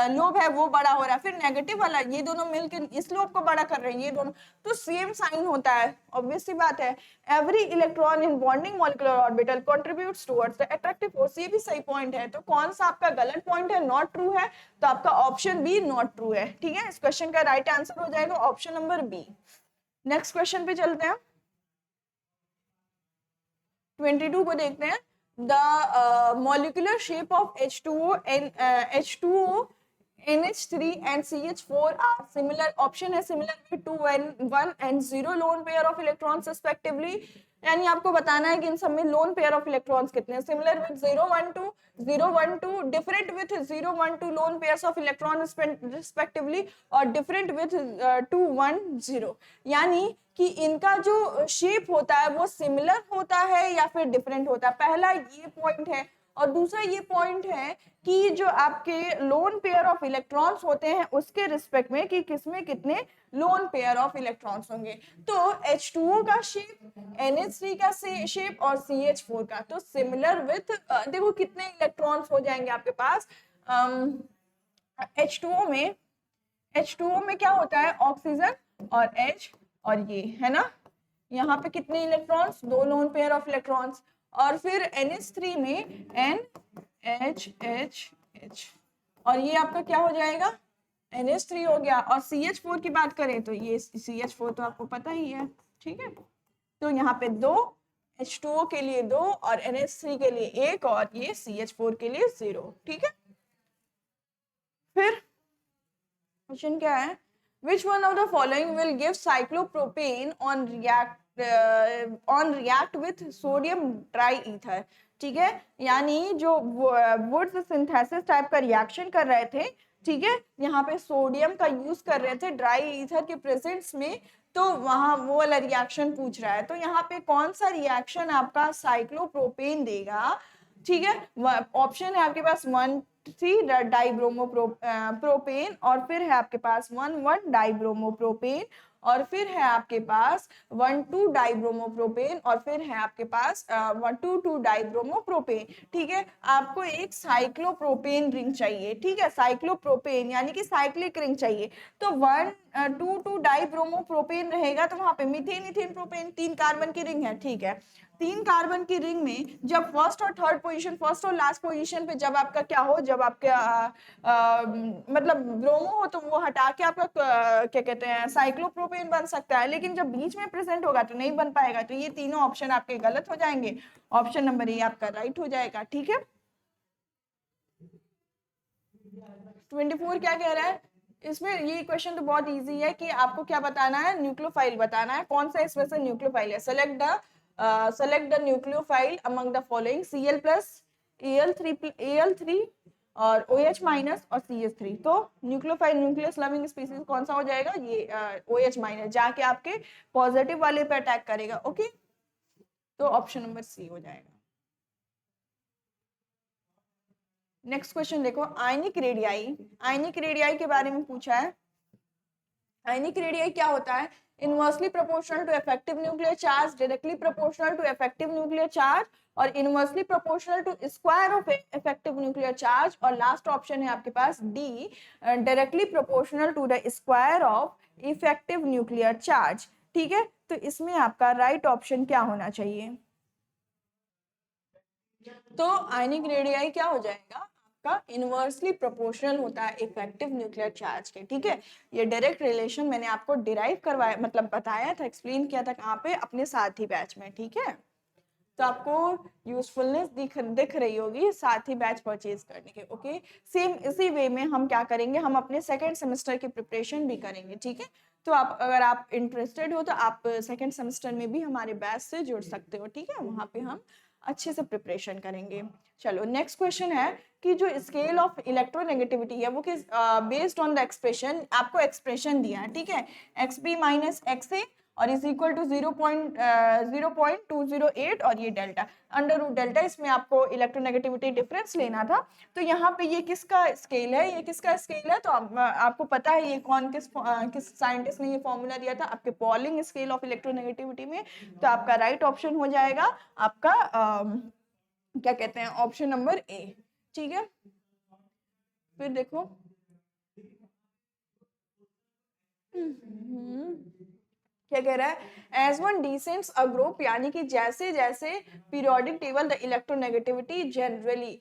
लोब है वो बड़ा हो रहा है, फिर नेगेटिव वाला, ये दोनों मिलकर इस लोब को बड़ा कर रहे हैं, ये दोनों, तो सेम साइन होता है, ऑब्वियस सी बात है। Every electron in bonding molecular orbital contributes towards the attractive force, ये भी सही पॉइंट है। तो कौन सा आपका गलत पॉइंट है, नॉट ट्रू है, तो आपका ऑप्शन बी नॉट ट्रू है। ठीक है, इस क्वेश्चन का राइट आंसर हो जाएगा option number B. Next question पे चलते हैं, 22 को देखते हैं। The molecular shape of H2O and H2O NH3 and CH4 are similar, option है similar with 2 1 and 0 lone pair of electrons respectively, यानी आपको बताना है कि इन सब में लोन पेयर ऑफ इलेक्ट्रॉन्स कितने हैं। Similar with 0 1 2 0 1 2, different with 0 1 2 lone pairs of electron respectively, और डिफरेंट विथ 2 1 0, यानी कि इनका जो शेप होता है वो सिमिलर होता है या फिर डिफरेंट होता है। पहला ये पॉइंट है, और दूसरा ये पॉइंट है कि जो आपके लोन पेयर ऑफ इलेक्ट्रॉन्स होते हैं उसके रिस्पेक्ट में कि किसमें कितने लोन पेयर ऑफ इलेक्ट्रॉन्स होंगे। तो H2O का शेप, NH3 का शेप और CH4 का, तो सिमिलर विथ, देखो कितने इलेक्ट्रॉन्स हो जाएंगे आपके पास। H2O में क्या होता है, ऑक्सीजन और H, और ये है ना, यहाँ पे कितने electrons, 2 lone pair of electrons, और फिर NH3 में NHH, और ये आपका क्या हो जाएगा, NH3 हो गया। और CH4 की बात करें तो ये CH4 तो आपको पता ही है, ठीक है। तो यहाँ पे 2, H2O के लिए 2 और NH3 के लिए 1 और ये CH4 के लिए 0, ठीक है। फिर क्वेश्चन क्या है, which one of the following will give cyclopropane on react with sodium triether, ठीक है, यानी जो वुड्स सिंथेसिस टाइप का रिएक्शन कर रहे थे, ठीक है, यहाँ पे सोडियम का यूज कर रहे थे ड्राई ईथर के प्रेजेंस में, तो वहां वो वाला रिएक्शन पूछ रहा है। तो यहाँ पे कौन सा रिएक्शन आपका साइक्लोप्रोपेन देगा, ठीक है। ऑप्शन है आपके पास 1 3 डाइब्रोमोप्रोपेन, और फिर है आपके पास 1 1 डाइब्रोमोप्रोपेन, और फिर है आपके पास 1 2 डाइब्रोमोप्रोपेन, और फिर है आपके पास 1 2 2 डाइब्रोमोप्रोपेन, ठीक है। आपको एक साइक्लोप्रोपेन रिंग चाहिए, ठीक है, साइक्लोप्रोपेन यानी कि साइक्लिक रिंग चाहिए। तो 1 2 2 डाइब्रोमोप्रोपेन रहेगा, तो वहां पे मीथेन इथेन प्रोपेन 3 कार्बन की रिंग है, ठीक है। 3 कार्बन की रिंग में जब फर्स्ट और थर्ड पोजीशन, फर्स्ट और लास्ट पोजीशन पे जब आपका क्या हो, जब आपका मतलब ब्रोमो हो, तो वो हटा के आपका क्या कहते हैं साइक्लोप्रोपेन बन सकता है, लेकिन जब बीच में प्रेजेंट होगा तो नहीं बन पाएगा। तो ये तीनों ऑप्शन आपके गलत हो जाएंगे, ऑप्शन नंबर ए आपका राइट हो जाएगा, ठीक है। 24 क्या कह रहा है, इसमें ये क्वेश्चन तो बहुत इजी है कि आपको क्या बताना है, न्यूक्लियोफाइल बताना है, कौन सा इसमें से न्यूक्लियोफाइल है। Select the nucleophile among the following, Cl plus, Al3 और OH माइनस और CH3। तो न्यूक्लियोफाइल, न्यूक्लियस लविंग स्पीसीज कौन सा हो जाएगा, ये OH माइनस, जाके आपके पॉजिटिव वाले पे अटैक करेगा, ओके। तो ऑप्शन नंबर सी हो जाएगा। नेक्स्ट क्वेश्चन देखो, आयनिक रेडियाई के बारे में पूछा है। आयनिक रेडियाई क्या होता है, inversely proportional to effective nuclear charge, directly proportional to effective nuclear charge, और inversely proportional to square of effective nuclear charge, और लास्ट ऑप्शन है आपके पास D, directly proportional to the square of effective nuclear charge, ठीक है। तो इसमें आपका राइट ऑप्शन क्या होना चाहिए, तो आयनिक रेडियाई क्या हो जाएगा आपका, इनवर्सली प्रोपोर्शनल होता है इफेक्टिव न्यूक्लियर चार्ज के, ठीक है। ये डायरेक्ट रिलेशन मैंने आपको डिराइव करवाया, मतलब बताया था, एक्सप्लेन किया था कहाँ पे, अपने साथी बैच में, ठीक है। तो आपको यूजफुलनेस दिख रही होगी साथ ही बैच परचेज करने के, ओके। सेम इसी वे में हम क्या करेंगे, हम अपने सेकेंड सेमेस्टर की प्रिपरेशन भी करेंगे, ठीक है। तो आप अगर आप इंटरेस्टेड हो तो आप सेकेंड सेमेस्टर में भी हमारे बैच से जुड़ सकते हो, ठीक है, वहाँ पे हम अच्छे से प्रिपरेशन करेंगे। चलो नेक्स्ट क्वेश्चन है कि जो स्केल ऑफ इलेक्ट्रोनेगेटिविटी है वो किस बेस्ड ऑन द एक्सप्रेशन, आपको एक्सप्रेशन दिया है, ठीक है, XB माइनस XA और इज इक्वल टू 0.208 और ये डेल्टा, अंडर रूट डेल्टा। इसमें आपको इलेक्ट्रोनेगेटिविटी डिफरेंस लेना था। तो यहाँ पे ये किसका स्केल है, ये किसका स्केल है, तो आपको पता है ये कौन किस साइंटिस्ट ने ये फॉर्मूला दिया था, आपके पॉलिंग स्केल ऑफ इलेक्ट्रोनेगेटिविटी में। तो आपका राइट ऑप्शन हो जाएगा आपका क्या कहते हैं, ऑप्शन नंबर ए। ठीक है, फिर देखो क्या कह रहा है, as one descends a group, यानी कि जैसे जैसे periodic table the electronegativity generally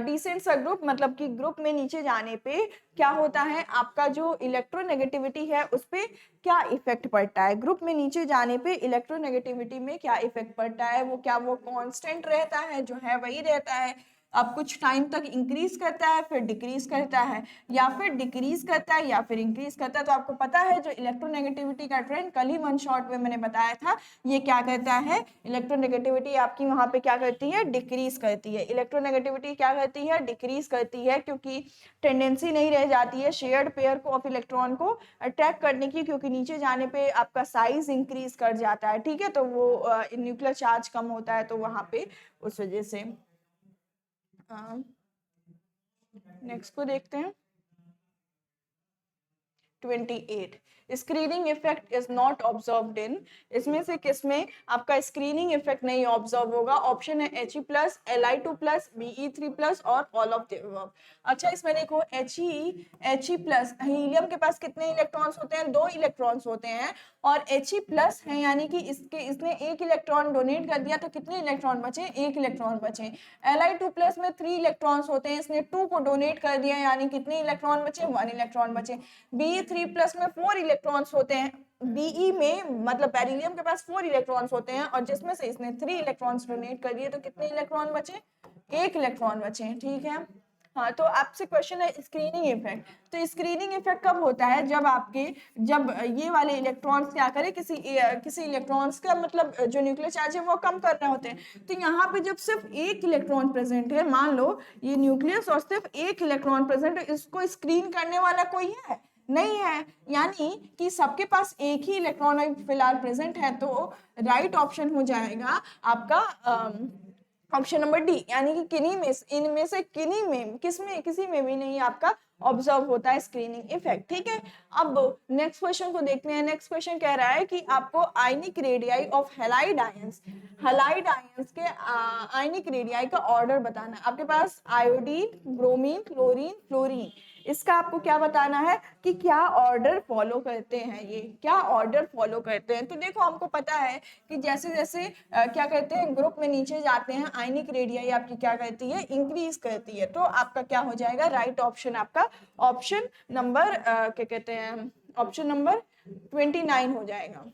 descends a group, मतलब कि ग्रुप में नीचे जाने पे क्या होता है, आपका जो इलेक्ट्रोनेगेटिविटी है उस पे क्या इफेक्ट पड़ता है, ग्रुप में नीचे जाने पे इलेक्ट्रोनेगेटिविटी में क्या इफेक्ट पड़ता है, वो क्या वो कांस्टेंट रहता है, जो है वही रहता है, अब कुछ टाइम तक इंक्रीज करता है फिर डिक्रीज करता है, या फिर डिक्रीज करता है या फिर इंक्रीज करता है। तो आपको पता है जो इलेक्ट्रोनेगेटिविटी का ट्रेंड कल ही वन शॉट में मैंने बताया था, ये क्या कहता है, इलेक्ट्रोनेगेटिविटी आपकी वहां पे क्या करती है, डिक्रीज करती है, इलेक्ट्रोनेगेटिविटी क्या करती है, डिक्रीज करती है, क्योंकि टेंडेंसी नहीं रह जाती है शेयर्ड पेयर को ऑफ इलेक्ट्रॉन को अट्रैक्ट करने की, क्योंकि नीचे जाने पे आपका साइज इंक्रीज कर जाता है। ठीक है, तो वो न्यूक्लियर चार्ज कम होता है, तो वहां पे उस वजह से। नेक्स्ट को देखते हैं 28, screening effect is not observed in, इसमें से किसमें आपका स्क्रीनिंग इफेक्ट नहीं ऑब्जर्व होगा, ऑप्शन है He plus, Li2 plus, Be3 plus और ऑल ऑफ द अबव। अच्छा, इसमें देखो He प्लस, हीलियम के पास कितने इलेक्ट्रॉन्स होते हैं, 2 इलेक्ट्रॉन्स होते हैं, और He प्लस है यानी कि इसने 1 इलेक्ट्रॉन डोनेट कर दिया, तो कितने इलेक्ट्रॉन बचे, 1 इलेक्ट्रॉन बचे। Li2 प्लस में 3 इलेक्ट्रॉन्स होते हैं, इसने 2 को डोनेट कर दिया, यानी कितने इलेक्ट्रॉन बचे, 1 इलेक्ट्रॉन बचे। Be3 प्लस में 4 इलेक्ट्रॉन्स होते हैं, Be में मतलब बेरिलियम के पास 4 इलेक्ट्रॉन्स होते हैं, और जिसमें से इसने 3 इलेक्ट्रॉन्स डोनेट कर दिए, तो कितने इलेक्ट्रॉन बचे, 1 इलेक्ट्रॉन बचे। ठीक है, हाँ, तो आपसे क्वेश्चन है स्क्रीनिंग इफेक्ट। तो स्क्रीनिंग इफेक्ट कब होता है, जब ये वाले इलेक्ट्रॉन्स क्या करें, किसी इलेक्ट्रॉन्स का मतलब जो न्यूक्लियर चार्ज है वो कम कर रहे होते हैं। तो यहाँ पे जब सिर्फ 1 इलेक्ट्रॉन प्रेजेंट है, मान लो ये न्यूक्लियस और सिर्फ 1 इलेक्ट्रॉन प्रेजेंट है, इसको स्क्रीन करने वाला कोई है नहीं है, यानी कि सबके पास एक ही इलेक्ट्रॉन फिलहाल प्रेजेंट है, तो राइट ऑप्शन हो जाएगा आपका ऑप्शन नंबर डी, यानी कि किन्हीं में, इनमें से किन्हीं में, किसी में भी नहीं आपका ऑब्जर्व होता है स्क्रीनिंग इफेक्ट। ठीक है, अब नेक्स्ट क्वेश्चन को देखते हैं। नेक्स्ट क्वेश्चन कह रहा है कि आपको ionic radii of halide ions के आयनिक रेडियाई का ऑर्डर बताना है। आपके पास आयोडीन, ब्रोमीन, क्लोरीन, फ्लोरीन, इसका आपको क्या बताना है कि क्या ऑर्डर फॉलो करते हैं, ये क्या ऑर्डर फॉलो करते हैं। तो देखो, हमको पता है कि जैसे जैसे क्या कहते हैं ग्रुप में नीचे जाते हैं, आयनिक रेडियाई आपकी क्या करती है, इंक्रीज करती है। तो आपका क्या हो जाएगा, राइट ऑप्शन आपका ऑप्शन नंबर क्या कहते हैं, ऑप्शन नंबर 29 हो जाएगा।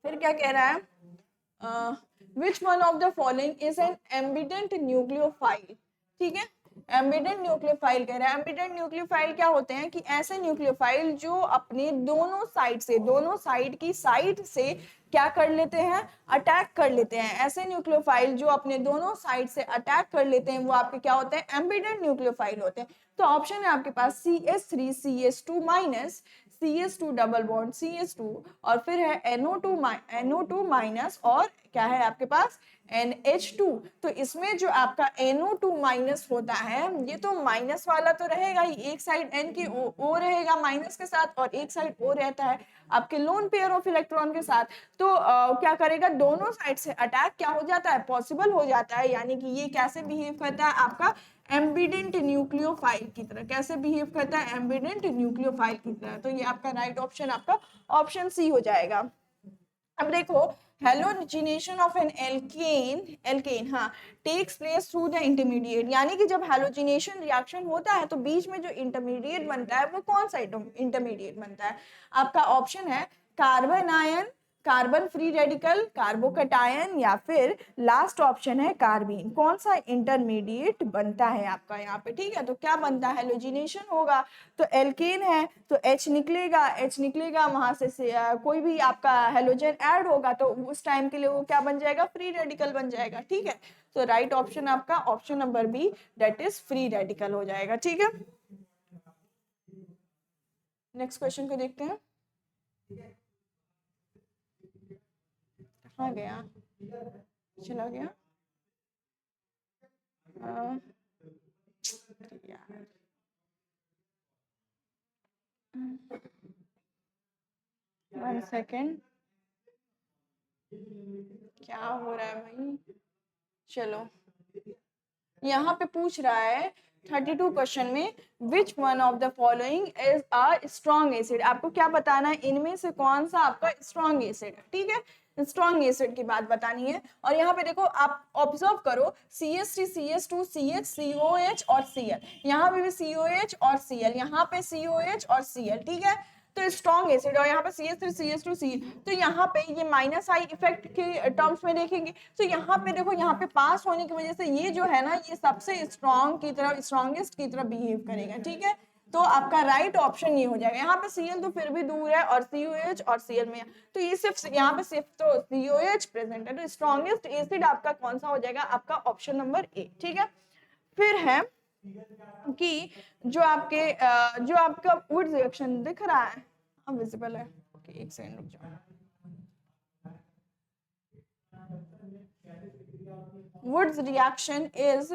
फिर क्या कह रहा है, which one of the following is an ambient nucleophile. ठीक है, एम्बिडेंट न्यूक्लियोफाइल कह रहा है। एम्बिडेंट न्यूक्लियोफाइल क्या होते हैं कि ऐसे न्यूक्लियोफाइल जो अपने दोनों साइड की साइड से क्या कर लेते हैं, अटैक कर लेते हैं। ऐसे न्यूक्लियोफाइल जो अपने दोनों साइड से अटैक कर लेते हैं, वो आपके क्या होते हैं, एम्बिडेंट न्यूक्लियोफाइल होते हैं। तो ऑप्शन है आपके पास CH3 CH2 minus, CH2 double bond CH2, और फिर है NO2 माइनस, और क्या है आपके पास NH2। तो इसमें जो आपका NO2 माइनस होता है, ये तो माइनस वाला तो रहेगा ही, एक साइड N की O रहेगा माइनस के साथ, और एक साइड O रहता है आपके लोन पेयर ऑफ इलेक्ट्रॉन के साथ। तो क्या करेगा, दोनों साइड से अटैक क्या हो जाता है, पॉसिबल हो जाता है, यानी कि ये कैसे बिहेव करता है आपका एम्बिडेंट न्यूक्लियोफाइल की तरह। कैसे बिहेव करता है, एम्बिडेंट न्यूक्लियोफाइल की तरह। तो ये आपका राइट ऑप्शन आपका ऑप्शन सी हो जाएगा। अब देखो, हेलोजिनेशन ऑफ एन एल्केन हाँ takes place through the intermediate, यानी कि जब हेलोजिनेशन रिएक्शन होता है तो बीच में जो इंटरमीडिएट बनता है वो कौन सा इंटरमीडिएट बनता है। आपका ऑप्शन है carbon ion, carbon free radical, carbocation, या फिर लास्ट ऑप्शन है कार्बीन। कौन सा इंटरमीडिएट बनता है आपका यहाँ पे। ठीक है, तो क्या बनता है, हेलोजिनेशन होगा तो एल्केन है तो H निकलेगा वहां से कोई भी आपका हेलोजन ऐड होगा तो उस टाइम के लिए वो क्या बन जाएगा, फ्री रेडिकल बन जाएगा। ठीक है, तो राइट ऑप्शन आपका option number B, that is free radical हो जाएगा। ठीक है, नेक्स्ट क्वेश्चन को देखते हैं। चला गया यार। 1 सेकेंड, क्या हो रहा है भाई। चलो, यहाँ पे पूछ रहा है 32 क्वेश्चन में, विच one of the following is a strong acid. आपको क्या बताना है, इनमें से कौन सा आपका स्ट्रॉन्ग एसिड है। ठीक है, स्ट्रॉन्ग एसिड की बात बतानी है। और यहाँ पे देखो, आप ऑब्जर्व करो, CH3, CH2, CH, COH और Cl, यहाँ पे भी COH और Cl, यहाँ पे COH और Cl। ठीक है, तो स्ट्रॉन्ग एसिड, और यहाँ पे CH3, CH2, Cl, तो यहाँ पे ये माइनस आई इफेक्ट के टर्म्स में देखेंगे। तो यहाँ पे देखो, यहाँ पे पास होने की वजह से ये जो है ना, ये सबसे स्ट्रॉन्ग की तरह, स्ट्रॉन्गेस्ट की तरह बिहेव करेगा। ठीक है, तो आपका राइट ऑप्शन ये हो जाएगा। यहाँ पे Cl तो फिर भी दूर है, और COH और Cl में, तो ये सिर्फ यहाँ पे सिर्फ तो COH प्रेजेंट है, तो स्ट्रॉन्गेस्ट एसिड आपका कौन सा हो जाएगा, आपका ऑप्शन नंबर ए। ठीक है, फिर है कि जो आपका वुड्स रिएक्शन दिख रहा है, अब विजिबल है। ओके, एक सेकंड रुक जाओ। Wurtz reaction is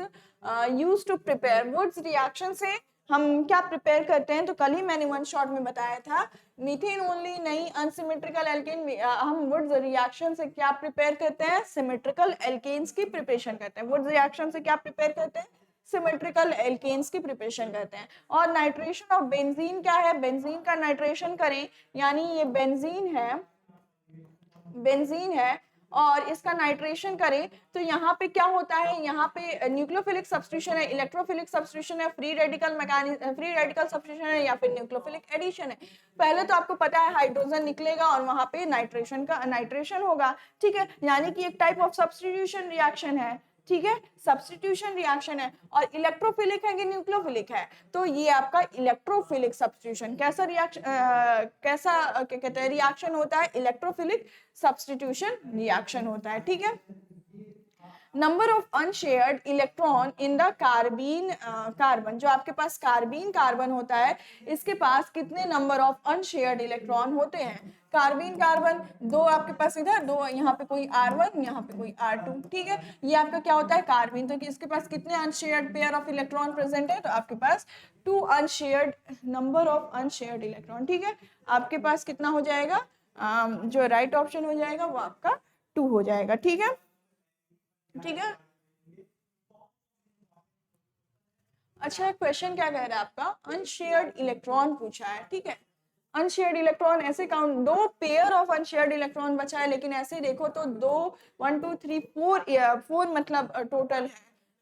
used to prepare. Wurtz reaction से हम क्या प्रिपेयर करते हैं, तो कल ही मैंने वन शॉट में बताया था, मीथेन ओनली नहीं, अनसिमेट्रिकल एल्केन। हम वुड्स रिएक्शन से क्या प्रिपेयर करते हैं, सिमेट्रिकल एल्केन्स की प्रिपरेशन करते हैं। वुड्स रिएक्शन से क्या प्रिपेयर करते हैं, सिमेट्रिकल एल्केन्स की प्रिपरेशन करते हैं। और नाइट्रेशन ऑफ बेंजीन क्या है, बेंजीन का नाइट्रेशन करें, यानी ये बेंजीन है और इसका नाइट्रेशन करें, तो यहाँ पे क्या होता है, यहाँ पे न्यूक्लियोफिलिक सब्स्टिट्यूशन है, इलेक्ट्रोफिलिक सब्स्टिट्यूशन है, फ्री रेडिकल सब्स्टिट्यूशन है, या फिर न्यूक्लियोफिलिक एडिशन है। पहले तो आपको पता है हाइड्रोजन निकलेगा और वहां पे नाइट्रेशन होगा। ठीक है, यानी कि एक टाइप ऑफ सब्स्टिट्यूशन रिएक्शन है। ठीक है, सब्स्टिट्यूशन रिएक्शन है, और इलेक्ट्रोफिलिक है कि न्यूक्लियोफिलिक है, तो ये आपका इलेक्ट्रोफिलिक सब्स्टिट्यूशन कैसा क्या कहते हैं रिएक्शन होता है, इलेक्ट्रोफिलिक सब्स्टिट्यूशन रिएक्शन होता है। ठीक है, number of unshared electron in the carbon, जो आपके पास कार्बन होता है, इसके पास कितने नंबर ऑफ अनशेयर्ड इलेक्ट्रॉन होते हैं। कार्बन दो आपके पास इधर, दो यहाँ पे कोई R1, यहाँ पे कोई R2। ठीक है, ये आपका क्या होता है, कार्बन। तो इसके पास कितने unshared pair of electron present है, तो आपके पास 2 unshared, number of unshared electron. ठीक है, आपके पास कितना हो जाएगा, जो राइट ऑप्शन हो जाएगा वो आपका 2 हो जाएगा। ठीक है, ठीक है। अच्छा, क्वेश्चन क्या कह रहा है आपका, अनशेयर्ड इलेक्ट्रॉन पूछा है। ठीक है, अनशेयर्ड इलेक्ट्रॉन ऐसे count, 2 pair of unshared electron बचा है, लेकिन ऐसे देखो तो 2, 1 2 3 4 मतलब टोटल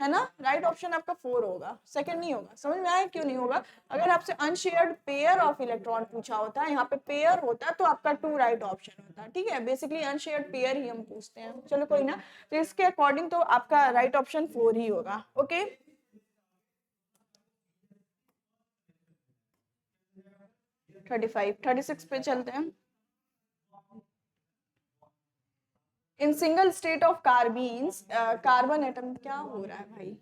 है ना। राइट ऑप्शन आपका 4 होगा, सेकंड नहीं होगा। समझ में आया क्यों नहीं होगा, अगर आपसे अनशेयर्ड पेयर ऑफ इलेक्ट्रॉन पूछा होता है, यहाँ पे पेयर होता तो आपका 2 राइट ऑप्शन होता। ठीक है, बेसिकली अनशेयर्ड पेयर ही हम पूछते हैं। चलो कोई ना, तो इसके अकॉर्डिंग तो आपका राइट ऑप्शन 4 ही होगा। ओके, 36 पे चलते हैं। In single state of carbenes, carbon atom, क्या हो रहा है भाई,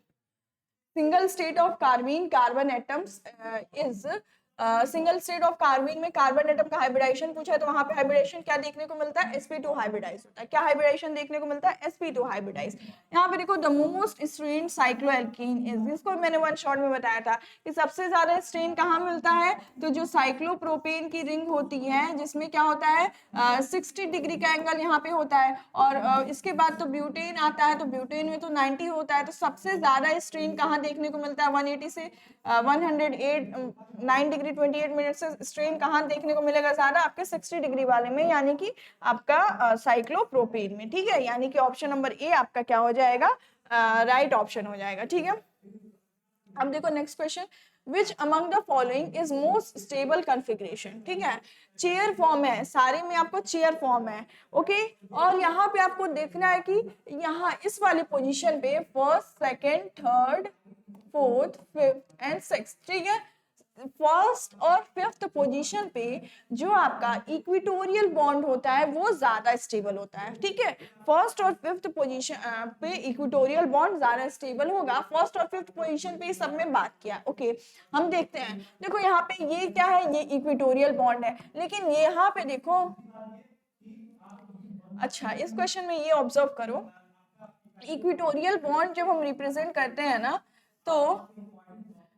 single state of carbon atoms is, single state of carbene में कार्बन एटम का हाइब्रिडाइजेशन पूछा है, तो वहां पे हाइब्रिडाइजेशन क्या देखने को मिलता है, sp2 हाइब्रिडाइज होता है। क्या हाइब्रिडाइजेशन देखने को मिलता है, sp2 हाइब्रिडाइज। यहाँ पे देखो, the most strain cycloalkene is, जिसको मैंने वन शॉट में बताया था कि सबसे ज्यादा स्ट्रेन कहाँ मिलता है, तो जो साइक्लोप्रोपेन की रिंग होती है, जिसमें क्या होता है 60 डिग्री का एंगल यहाँ पे होता है, और इसके बाद तो ब्यूटेन आता है, तो ब्यूटेन में तो 90 होता है। तो सबसे ज्यादा स्ट्रेन कहाँ देखने को मिलता है, 180 से 108 9 डिग्री 28 मिनट से स्ट्रेन कहाँ देखने को मिलेगा ज्यादा, आपके 60 डिग्री वाले में, यानी कि आपका साइक्लोप्रोपेन में। ठीक है, यानी कि ऑप्शन नंबर ए आपका क्या हो जाएगा, राइट ऑप्शन हो जाएगा। ठीक है, अब देखो next question, which among the following is most stable configuration. ठीक है, चेयर फॉर्म है, सारे में आपको चेयर फॉर्म है। ओके, और यहाँ पे आपको देखना है कि यहाँ इस वाले पोजीशन पे first, second, third, fourth, fifth and sixth. ठीक है, फर्स्ट और फिफ्थ पोजीशन पे जो आपका इक्विटोरियल बॉन्ड होता है वो ज्यादा स्टेबल होता है। ठीक है, फर्स्ट और फिफ्थ पोजीशन पे इक्विटोरियल बॉन्ड ज्यादा स्टेबल होगा। फर्स्ट और फिफ्थ पोजीशन पे सब में बात किया। ओके, हम देखते हैं, देखो यहाँ पे ये क्या है, ये इक्विटोरियल बॉन्ड है, लेकिन यहाँ पे देखो, अच्छा इस क्वेश्चन में ये ऑब्जर्व करो, इक्वेटोरियल बॉन्ड जब हम रिप्रेजेंट करते हैं ना, तो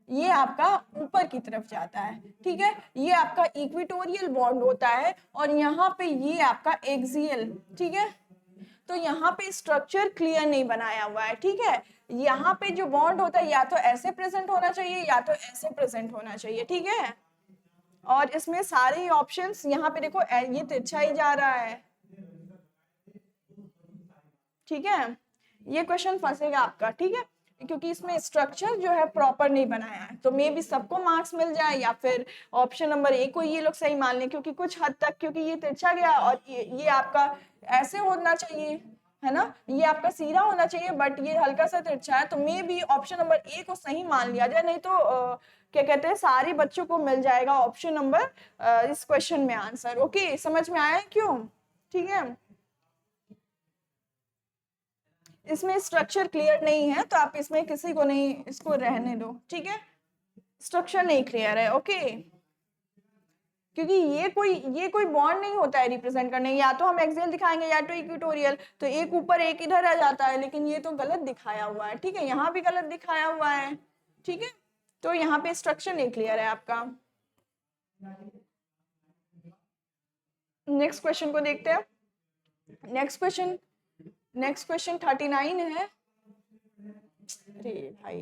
ये आपका ऊपर की तरफ जाता है, ठीक है, ये आपका इक्वेटोरियल बॉन्ड होता है, और यहाँ पे ये आपका एक्सियल, ठीक है। तो यहाँ पे स्ट्रक्चर क्लियर नहीं बनाया हुआ है, ठीक है। यहाँ पे जो बॉन्ड होता है या तो ऐसे प्रेजेंट होना चाहिए या तो ऐसे प्रेजेंट होना चाहिए, ठीक है। और इसमें सारे ऑप्शंस यहाँ पे देखो, ये तिरछा ही जा रहा है, ठीक है। ये क्वेश्चन फंसेगा आपका, ठीक है, क्योंकि इसमें स्ट्रक्चर जो है प्रॉपर नहीं बनाया है। तो मे भी सबको मार्क्स मिल जाए, या फिर ऑप्शन नंबर ए को ये लोग सही मान लें, क्योंकि कुछ हद तक, क्योंकि ये तिरछा गया और ये आपका ऐसे होना चाहिए, है ना, ये आपका सीधा होना चाहिए, बट ये हल्का सा तिरछा है। तो मे भी ऑप्शन नंबर ए को सही मान लिया जाए, नहीं तो क्या कहते हैं, सारे बच्चों को मिल जाएगा ऑप्शन नंबर इस क्वेश्चन में आंसर। ओके, समझ में आया क्यों? ठीक है, इसमें स्ट्रक्चर क्लियर नहीं है तो आप इसमें किसी को नहीं, इसको रहने दो, ठीक है। स्ट्रक्चर नहीं क्लियर है, ओके, क्योंकि ये कोई बॉन्ड नहीं होता है रिप्रेजेंट करने, या तो हम एक्सियल दिखाएंगे या तो इक्वेटोरियल, तो एक ऊपर एक इधर आ जाता है, लेकिन ये तो गलत दिखाया हुआ है, ठीक है, यहाँ भी गलत दिखाया हुआ है, ठीक है। तो यहाँ पे स्ट्रक्चर नहीं क्लियर है आपका। नेक्स्ट क्वेश्चन को देखते हैं। नेक्स्ट क्वेश्चन 39 है। अरे भाई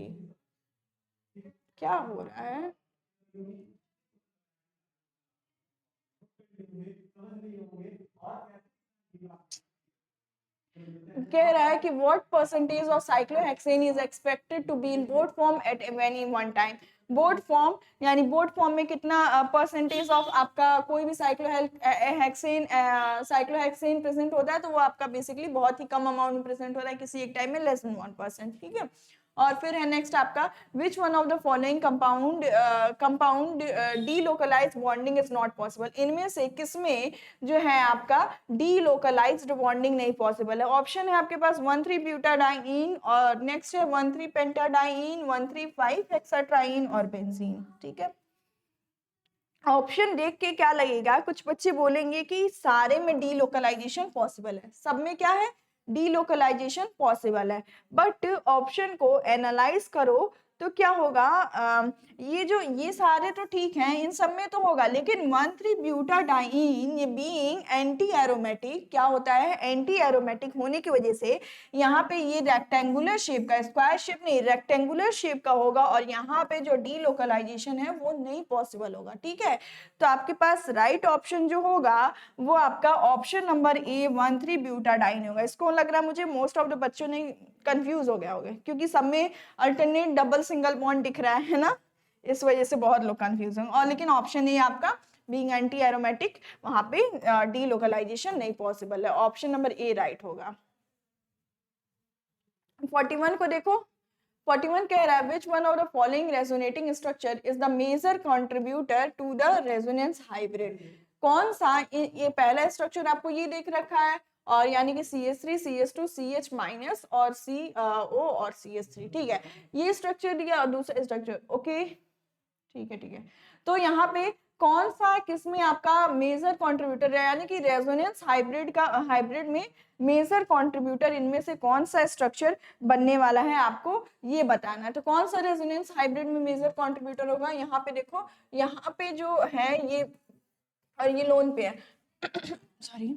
क्या हो रहा है? कह रहा है कि what percentage of cyclohexane is expected to be in boat form at any one time. Boat form, यानी बोर्ड फॉर्म में कितना परसेंटेज ऑफ आपका कोई भी साइक्लोहेक्सेन प्रेजेंट होता है, तो वो आपका बेसिकली बहुत ही कम अमाउंट में प्रेजेंट होता है, किसी एक टाइम में लेस देन 1%, ठीक है। और फिर है नेक्स्ट आपका, विच one of the following compound delocalised bonding is not possible. इनमें से किसमें जो है आपका डीलोकलाइज्ड बॉन्डिंग नहीं पॉसिबल है। ऑप्शन है आपके पास 1,3-ब्यूटाडाइन, और नेक्स्ट है 1,3-पेंटाडाइन, 1,3,5-हेक्साट्राइन और बेंजीन, ठीक है। ऑप्शन देख के क्या लगेगा, कुछ बच्चे बोलेंगे कि सारे में डीलोकलाइजेशन पॉसिबल है, सब में क्या है, डीलोकलाइजेशन पॉसिबल है, बट ऑप्शन को एनालाइज करो तो क्या होगा, ये सारे तो ठीक हैं, इन सब में तो होगा, लेकिन 1,3-ब्यूटाडाइन ये बीइंग एंटी एरोमेटिक, क्या होता है, एंटी एरोमेटिक होने की वजह से यहाँ पे ये रेक्टेंगुलर शेप का, स्क्वायर शेप नहीं, रेक्टेंगुलर शेप का होगा, और यहाँ पे जो डीलोकलाइजेशन है वो नहीं पॉसिबल होगा, ठीक है। तो आपके पास राइट ऑप्शन जो होगा वो आपका ऑप्शन नंबर ए 1,3-ब्यूटाडाइन होगा। इसको लग रहा है मुझे मोस्ट ऑफ द बच्चों ने कंफ्यूज हो गया होगा, क्योंकि सब में अल्टरनेट डबल सिंगल बॉन्ड दिख रहा है ना, इस वजह से बहुत लोग कंफ्यूज होंगे। और लेकिन ऑप्शन ए आपका बीइंग एंटी एरोमेटिक, वहां पे डीलोकलाइजेशन नहीं पॉसिबल है, ऑप्शन नंबर ए राइट होगा। 41 को देखो, 41 कह रहा है which one of the following resonating structure is the major contributor to the resonance hybrid. कौन सा, ये पहला स्ट्रक्चर आपको ये देख रखा है, और यानी कि CH3, CH2, CH- और CO और CH3, ठीक है, ये स्ट्रक्चर दिया, और दूसरा स्ट्रक्चर, ओके, ठीक है। तो यहाँ पे कौन सा किसमें आपका मेजर कंट्रीब्यूटर है, यानी कि रेजोनेंस हाइब्रिड में मेजर कंट्रीब्यूटर इनमें से कौन सा स्ट्रक्चर बनने वाला है, आपको ये बताना है। तो कौन सा रेजोनेंस हाइब्रिड में मेजर कंट्रीब्यूटर होगा, यहाँ पे देखो, यहाँ पे जो है ये, और ये लोन पे है सॉरी,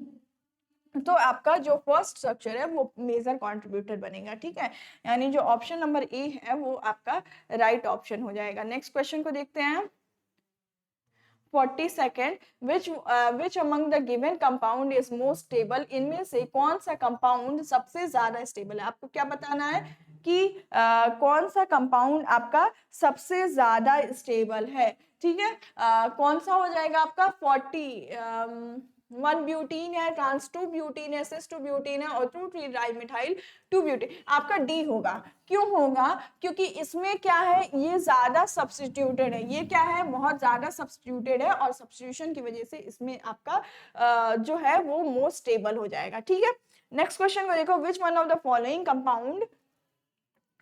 तो आपका जो फर्स्ट स्ट्रक्चर है वो मेजर कंट्रीब्यूटर बनेगा, ठीक है, यानी जो ऑप्शन नंबर ए है वो आपका राइट ऑप्शन हो जाएगा। नेक्स्ट क्वेश्चन को देखते हैं। 42nd, which among the given compound is most stable। इनमें से कौन सा कंपाउंड सबसे ज्यादा स्टेबल है, आपको क्या बताना है कि कौन सा कंपाउंड आपका सबसे ज्यादा स्टेबल है, ठीक है। कौन सा हो जाएगा आपका 1 ब्यूटीन है, ट्रांस 2 ब्यूटीन है, सिस 2 ब्यूटीन है, और 2 ट्राइमिथाइल 2 ब्यूटीन, आपका डी होगा। क्यों होगा, क्योंकि इसमें क्या है, ये ज्यादा सब्स्टिट्यूटेड है, ये क्या है, बहुत ज्यादा सब्स्टिट्यूटेड है, और सब्स्टिट्यूशन की वजह से इसमें आपका जो है वो मोस्ट स्टेबल हो जाएगा, ठीक है। नेक्स्ट क्वेश्चन को देखो, which one of the following compound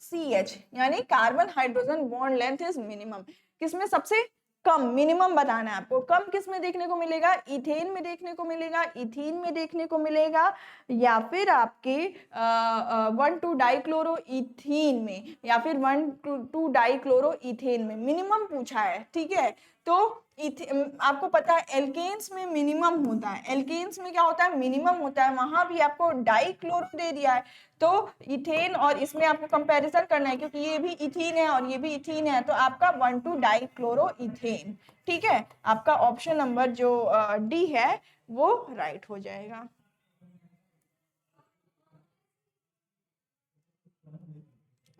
CH यानी carbon hydrogen bond length is minimum, किसमें सबसे कम, मिनिमम बताना है आपको। कम किस में देखने को मिलेगा? इथेन में देखने को मिलेगा, इथीन में देखने को मिलेगा, या फिर आपके 1,2 डाइक्लोरो इथीन में, या फिर 1,2 डाइक्लोरो इथेन में मिनिमम पूछा है। ठीक है, तो आपको पता है एल्केन्स में मिनिमम होता है, एल्केन्स में क्या होता है? मिनिमम होता है। वहां भी आपको डाइक्लोरो दे दिया है, तो इथेन और इसमें आपको कंपैरिजन करना है, क्योंकि ये भी इथीन है और ये भी इथीन है, तो आपका 1,2 डाइक्लोरो इथेन। ठीक है, आपका ऑप्शन नंबर जो डी है वो राइट हो जाएगा।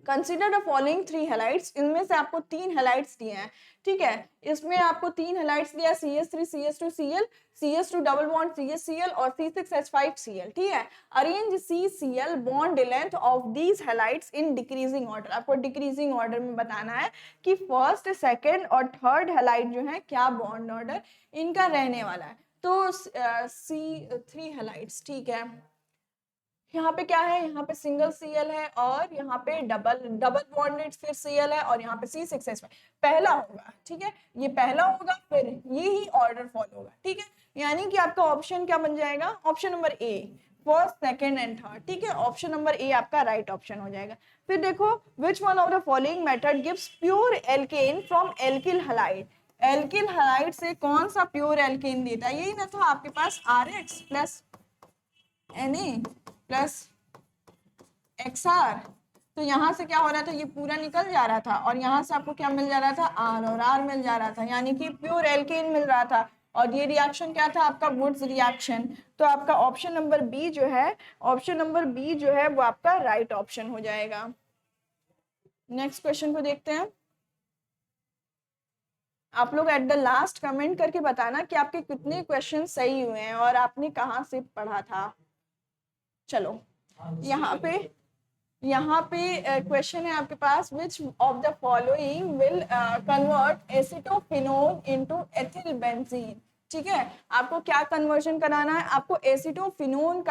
कंसिडर द फॉलोइंग 3 हेलाइड्स, इनमें से आपको 3 हेलाइड्स दिए हैं। ठीक है, इसमें आपको 3 हेलाइड्स दिया, CH3 CH2Cl, CH2 double bond CHCl और C6H5Cl। ठीक है, arrange CCl bond length of these halides in decreasing order. आपको डिक्रीजिंग ऑर्डर में बताना है कि फर्स्ट, सेकंड और थर्ड हेलाइड जो है क्या बॉन्ड ऑर्डर इनका रहने वाला है। तो C3 हेलाइड्स, ठीक है, यहाँ पे क्या है? यहाँ पे सिंगल Cl है और यहाँ पे डबल बॉन्डेड फिर Cl है और यहाँ पे C6H5 पहला होगा। ठीक है, ये पहला होगा, फिर ये ही ऑर्डर फॉलो होगा। ठीक है, यानी कि आपका ऑप्शन क्या बन जाएगा? Option number A, first, second and third. ठीक है, ऑप्शन नंबर ए आपका राइट ऑप्शन हो जाएगा। फिर देखो, which one of the following method gives pure alkane from alkyl halide. Alkyl halide से कौन सा प्योर एल्केन देता है? यही ना था आपके पास RH plus Na plus XR। तो यहाँ से क्या हो रहा था? ये पूरा निकल जा रहा था और यहाँ से आपको क्या मिल जा रहा था? R और R मिल जा रहा था, यानी कि प्योर एल्केन मिल रहा था। और ये रिएक्शन क्या था? आपका वुड्स रिएक्शन। तो आपका ऑप्शन नंबर बी जो है, ऑप्शन नंबर बी जो है वो आपका राइट ऑप्शन हो जाएगा। नेक्स्ट क्वेश्चन को देखते हैं। आप लोग एट द लास्ट कमेंट करके बताना कि आपके कितने क्वेश्चन सही हुए हैं और आपने कहाँ से पढ़ा था। चलो, यहाँ पे क्वेश्चन है आपके पास, which of the following will convert acetophenone into ethyl benzene. ठीक है, आपको क्या कन्वर्जन कराना है? आपको एसिटोफिनोन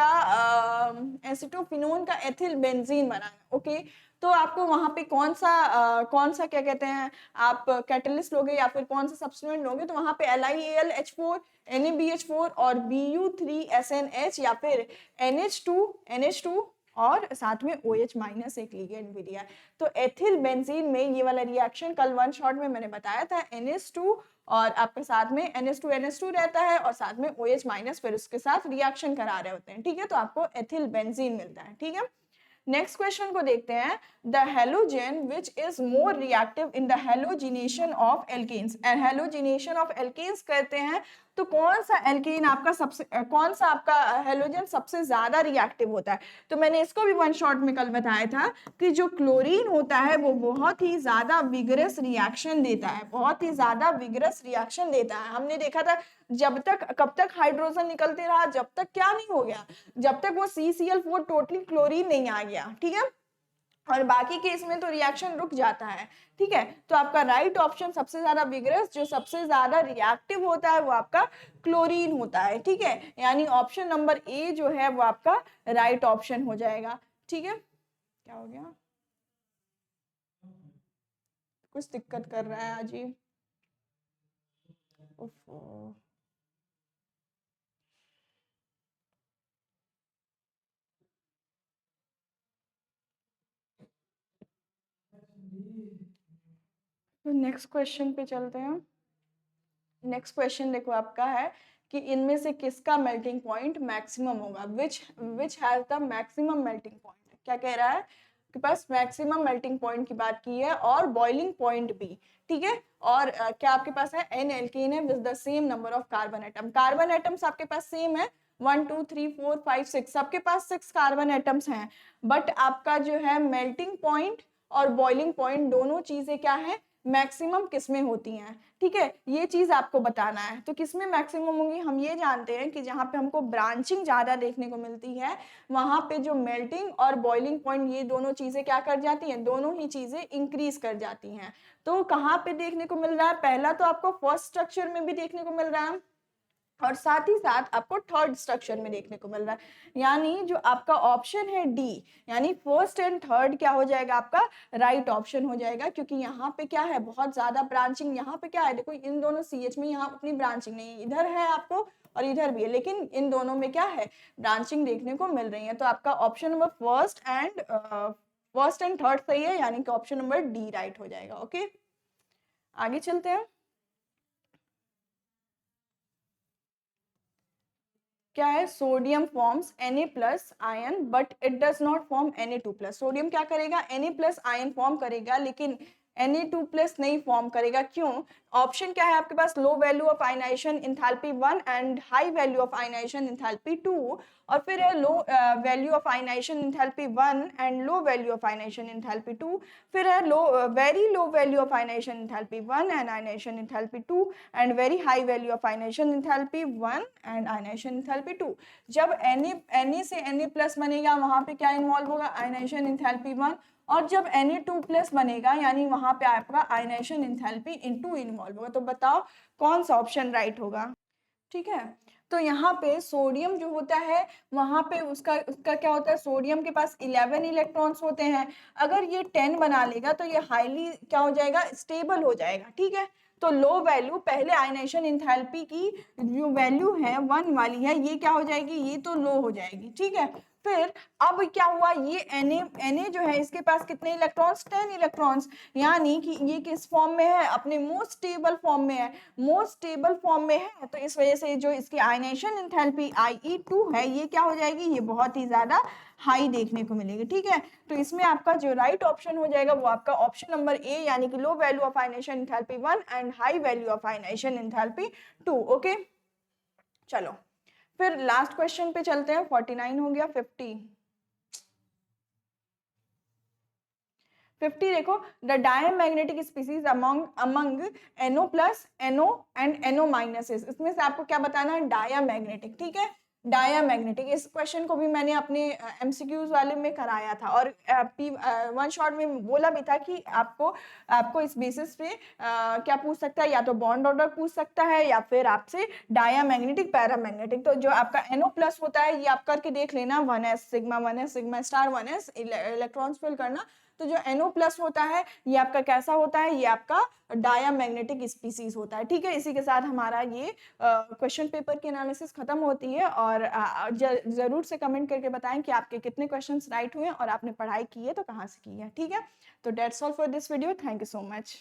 का एथिल बेंजीन बनाना है। ओके, तो आपको वहां पे कौन सा क्या कहते हैं, आप कैटलिस्ट लोगे या फिर कौन सा सब्स्टिट्यूएंट लोगे? तो वहां पे LiAlH4 NaBH4 और Bu3SNH या फिर NH2 और साथ में OH माइनस एक लिगेंड भी दिया है। तो एथिल बेंजीन में ये वाला रिएक्शन कल वन शॉट में मैंने बताया था, NH2 और आपके साथ में NH2 रहता है और साथ में OH माइनस फिर उसके साथ रिएक्शन करा रहे होते हैं। ठीक है, तो आपको एथिल बेंजीन मिलता है। ठीक है, नेक्स्ट क्वेश्चन को देखते हैं। The halogen which is more reactive in the halogenation of alkanes. Halogenation of alkanes कहते हैं, तो कौन सा एल्केन आपका कौन सा आपका हेलोजन सबसे ज्यादा रिएक्टिव होता है? तो मैंने इसको भी वन शॉट में कल बताया था कि जो क्लोरीन होता है वो बहुत ही ज्यादा विगरस रिएक्शन देता है, बहुत ही ज्यादा विगरस रिएक्शन देता है। हमने देखा था कब तक हाइड्रोजन निकलते रहा, जब तक क्या नहीं हो गया, जब तक वो CCl4 टोटली क्लोरीन नहीं आ गया। ठीक है, और बाकी केस में तो रिएक्शन रुक जाता है। ठीक है, तो आपका राइट ऑप्शन सबसे ज्यादा विगरस, जो सबसे ज्यादा रिएक्टिव होता है वो आपका क्लोरीन होता है। ठीक है, यानी ऑप्शन नंबर ए जो है वो आपका राइट ऑप्शन हो जाएगा। ठीक है, क्या हो गया? कुछ दिक्कत कर रहा है आज ही। तो नेक्स्ट क्वेश्चन पे चलते हैं। नेक्स्ट क्वेश्चन देखो आपका है कि इनमें से किसका मेल्टिंग पॉइंट मैक्सिमम होगा? Which has the maximum melting point. क्या कह रहा है कि पास मैक्सिमम मेल्टिंग पॉइंट की बात की है और बॉइलिंग पॉइंट भी। ठीक है, और क्या आपके पास है? एन एल्केन है with the same number of carbon atom. Carbon atoms आपके पास सेम है, 1 2 3 4 5 6, सबके पास 6 कार्बन एटम्स हैं। बट आपका जो है मेल्टिंग पॉइंट और बॉइलिंग पॉइंट दोनों चीजें क्या है? मैक्सिमम किसमें होती हैं। ठीक है, ये चीज आपको बताना है। तो किसमें मैक्सिमम होंगी? हम ये जानते हैं कि जहाँ पे हमको ब्रांचिंग ज्यादा देखने को मिलती है वहां पे जो मेल्टिंग और बॉइलिंग पॉइंट ये दोनों चीजें क्या कर जाती हैं? दोनों ही चीजें इंक्रीज कर जाती हैं। तो कहाँ पे देखने को मिल रहा है? पहला तो आपको फर्स्ट स्ट्रक्चर में भी देखने को मिल रहा है और साथ ही साथ आपको थर्ड स्ट्रक्चर में देखने को मिल रहा है, यानी जो आपका ऑप्शन है डी, यानी फर्स्ट एंड थर्ड क्या हो जाएगा आपका राइट ऑप्शन हो जाएगा, क्योंकि यहाँ पे क्या है बहुत ज्यादा ब्रांचिंग, यहाँ पे क्या है देखो इन दोनों CH में यहाँ अपनी ब्रांचिंग नहीं है, इधर है आपको और इधर भी है, लेकिन इन दोनों में क्या है ब्रांचिंग देखने को मिल रही है। तो आपका option number first and third सही है, यानी कि ऑप्शन नंबर डी राइट हो जाएगा। ओके, आगे चलते हैं। क्या है, sodium forms Na plus ion but it does not form Na2 plus. Sodium क्या करेगा, Na प्लस आयन फॉर्म करेगा लेकिन Na2 प्लस नहीं फॉर्म करेगा, क्यों? ऑप्शन क्या है आपके पास, low value of ionisation enthalpy 1 and high value of ionisation enthalpy 2, और फिर है low value of ionisation enthalpy 1 and low value of ionisation enthalpy 2, फिर है low very low value of ionisation enthalpy 1 and ionisation enthalpy 2 and very high value of ionisation enthalpy 1 and ionisation enthalpy 2। जब Na से Na प्लस बनेगा वहां पे क्या इन्वॉल्व होगा, आयनाइजेशन इंथैल्पी 1, और जब Na2 प्लस बनेगा यानी वहां पे आपका आयनाइजेशन इंथैल्पी इनटू इन्वॉल्व होगा। तो बताओ कौन सा ऑप्शन राइट होगा? ठीक है, तो यहाँ पे सोडियम जो होता है वहां पे उसका उसका क्या होता है, सोडियम के पास 11 इलेक्ट्रॉन्स होते हैं, अगर ये 10 बना लेगा तो ये हाईली क्या हो जाएगा, स्टेबल हो जाएगा। ठीक है, तो लो वैल्यू पहले आयनाइजेशन इंथैल्पी की जो वैल्यू है 1 वाली है ये क्या हो जाएगी, ये तो लो हो जाएगी। ठीक है, फिर अब क्या हुआ, ये Na जो है इसके पास कितने इलेक्ट्रॉन्स, 10 इलेक्ट्रॉन्स, यानी कि ये किस फॉर्म में है, अपने मोस्ट स्टेबल फॉर्म में है, मोस्ट स्टेबल फॉर्म में है, तो इस वजह से जो इसकी आयनाइजेशन एंथैल्पी IE2 है ये क्या हो जाएगी, ये बहुत ही ज्यादा हाई देखने को मिलेगी। ठीक है, तो इसमें आपका जो राइट ऑप्शन हो जाएगा वो आपका ऑप्शन नंबर ए, यानी कि low value of ionisation enthalpy 1 and high value of ionisation enthalpy 2। Okay, चलो फिर लास्ट क्वेश्चन पे चलते हैं। 49 हो गया, 50 देखो, the diamagnetic species among NO plus NO and NO minus, इसमें से आपको क्या बताना है, डायमैग्नेटिक। ठीक है, डायमैग्नेटिक, इस क्वेश्चन को भी मैंने अपने MCQs वाले में कराया था और वन शॉट में बोला भी था कि आपको इस बेसिस पे क्या पूछ सकता है, या तो बॉन्ड ऑर्डर पूछ सकता है या फिर आपसे डायमैग्नेटिक पैरामैग्नेटिक। तो जो आपका NO प्लस होता है ये आप करके देख लेना, 1s sigma star 1s electrons fill करना। तो जो NO प्लस होता है ये आपका कैसा होता है, ये आपका डायमैग्नेटिक स्पीसीज होता है। ठीक है, इसी के साथ हमारा ये क्वेश्चन पेपर की एनालिसिस खत्म होती है, और जरूर से कमेंट करके बताएं कि आपके कितने क्वेश्चंस राइट हुए और आपने पढ़ाई की है तो कहाँ से की है। ठीक है, तो that's all for this video, thank you so much.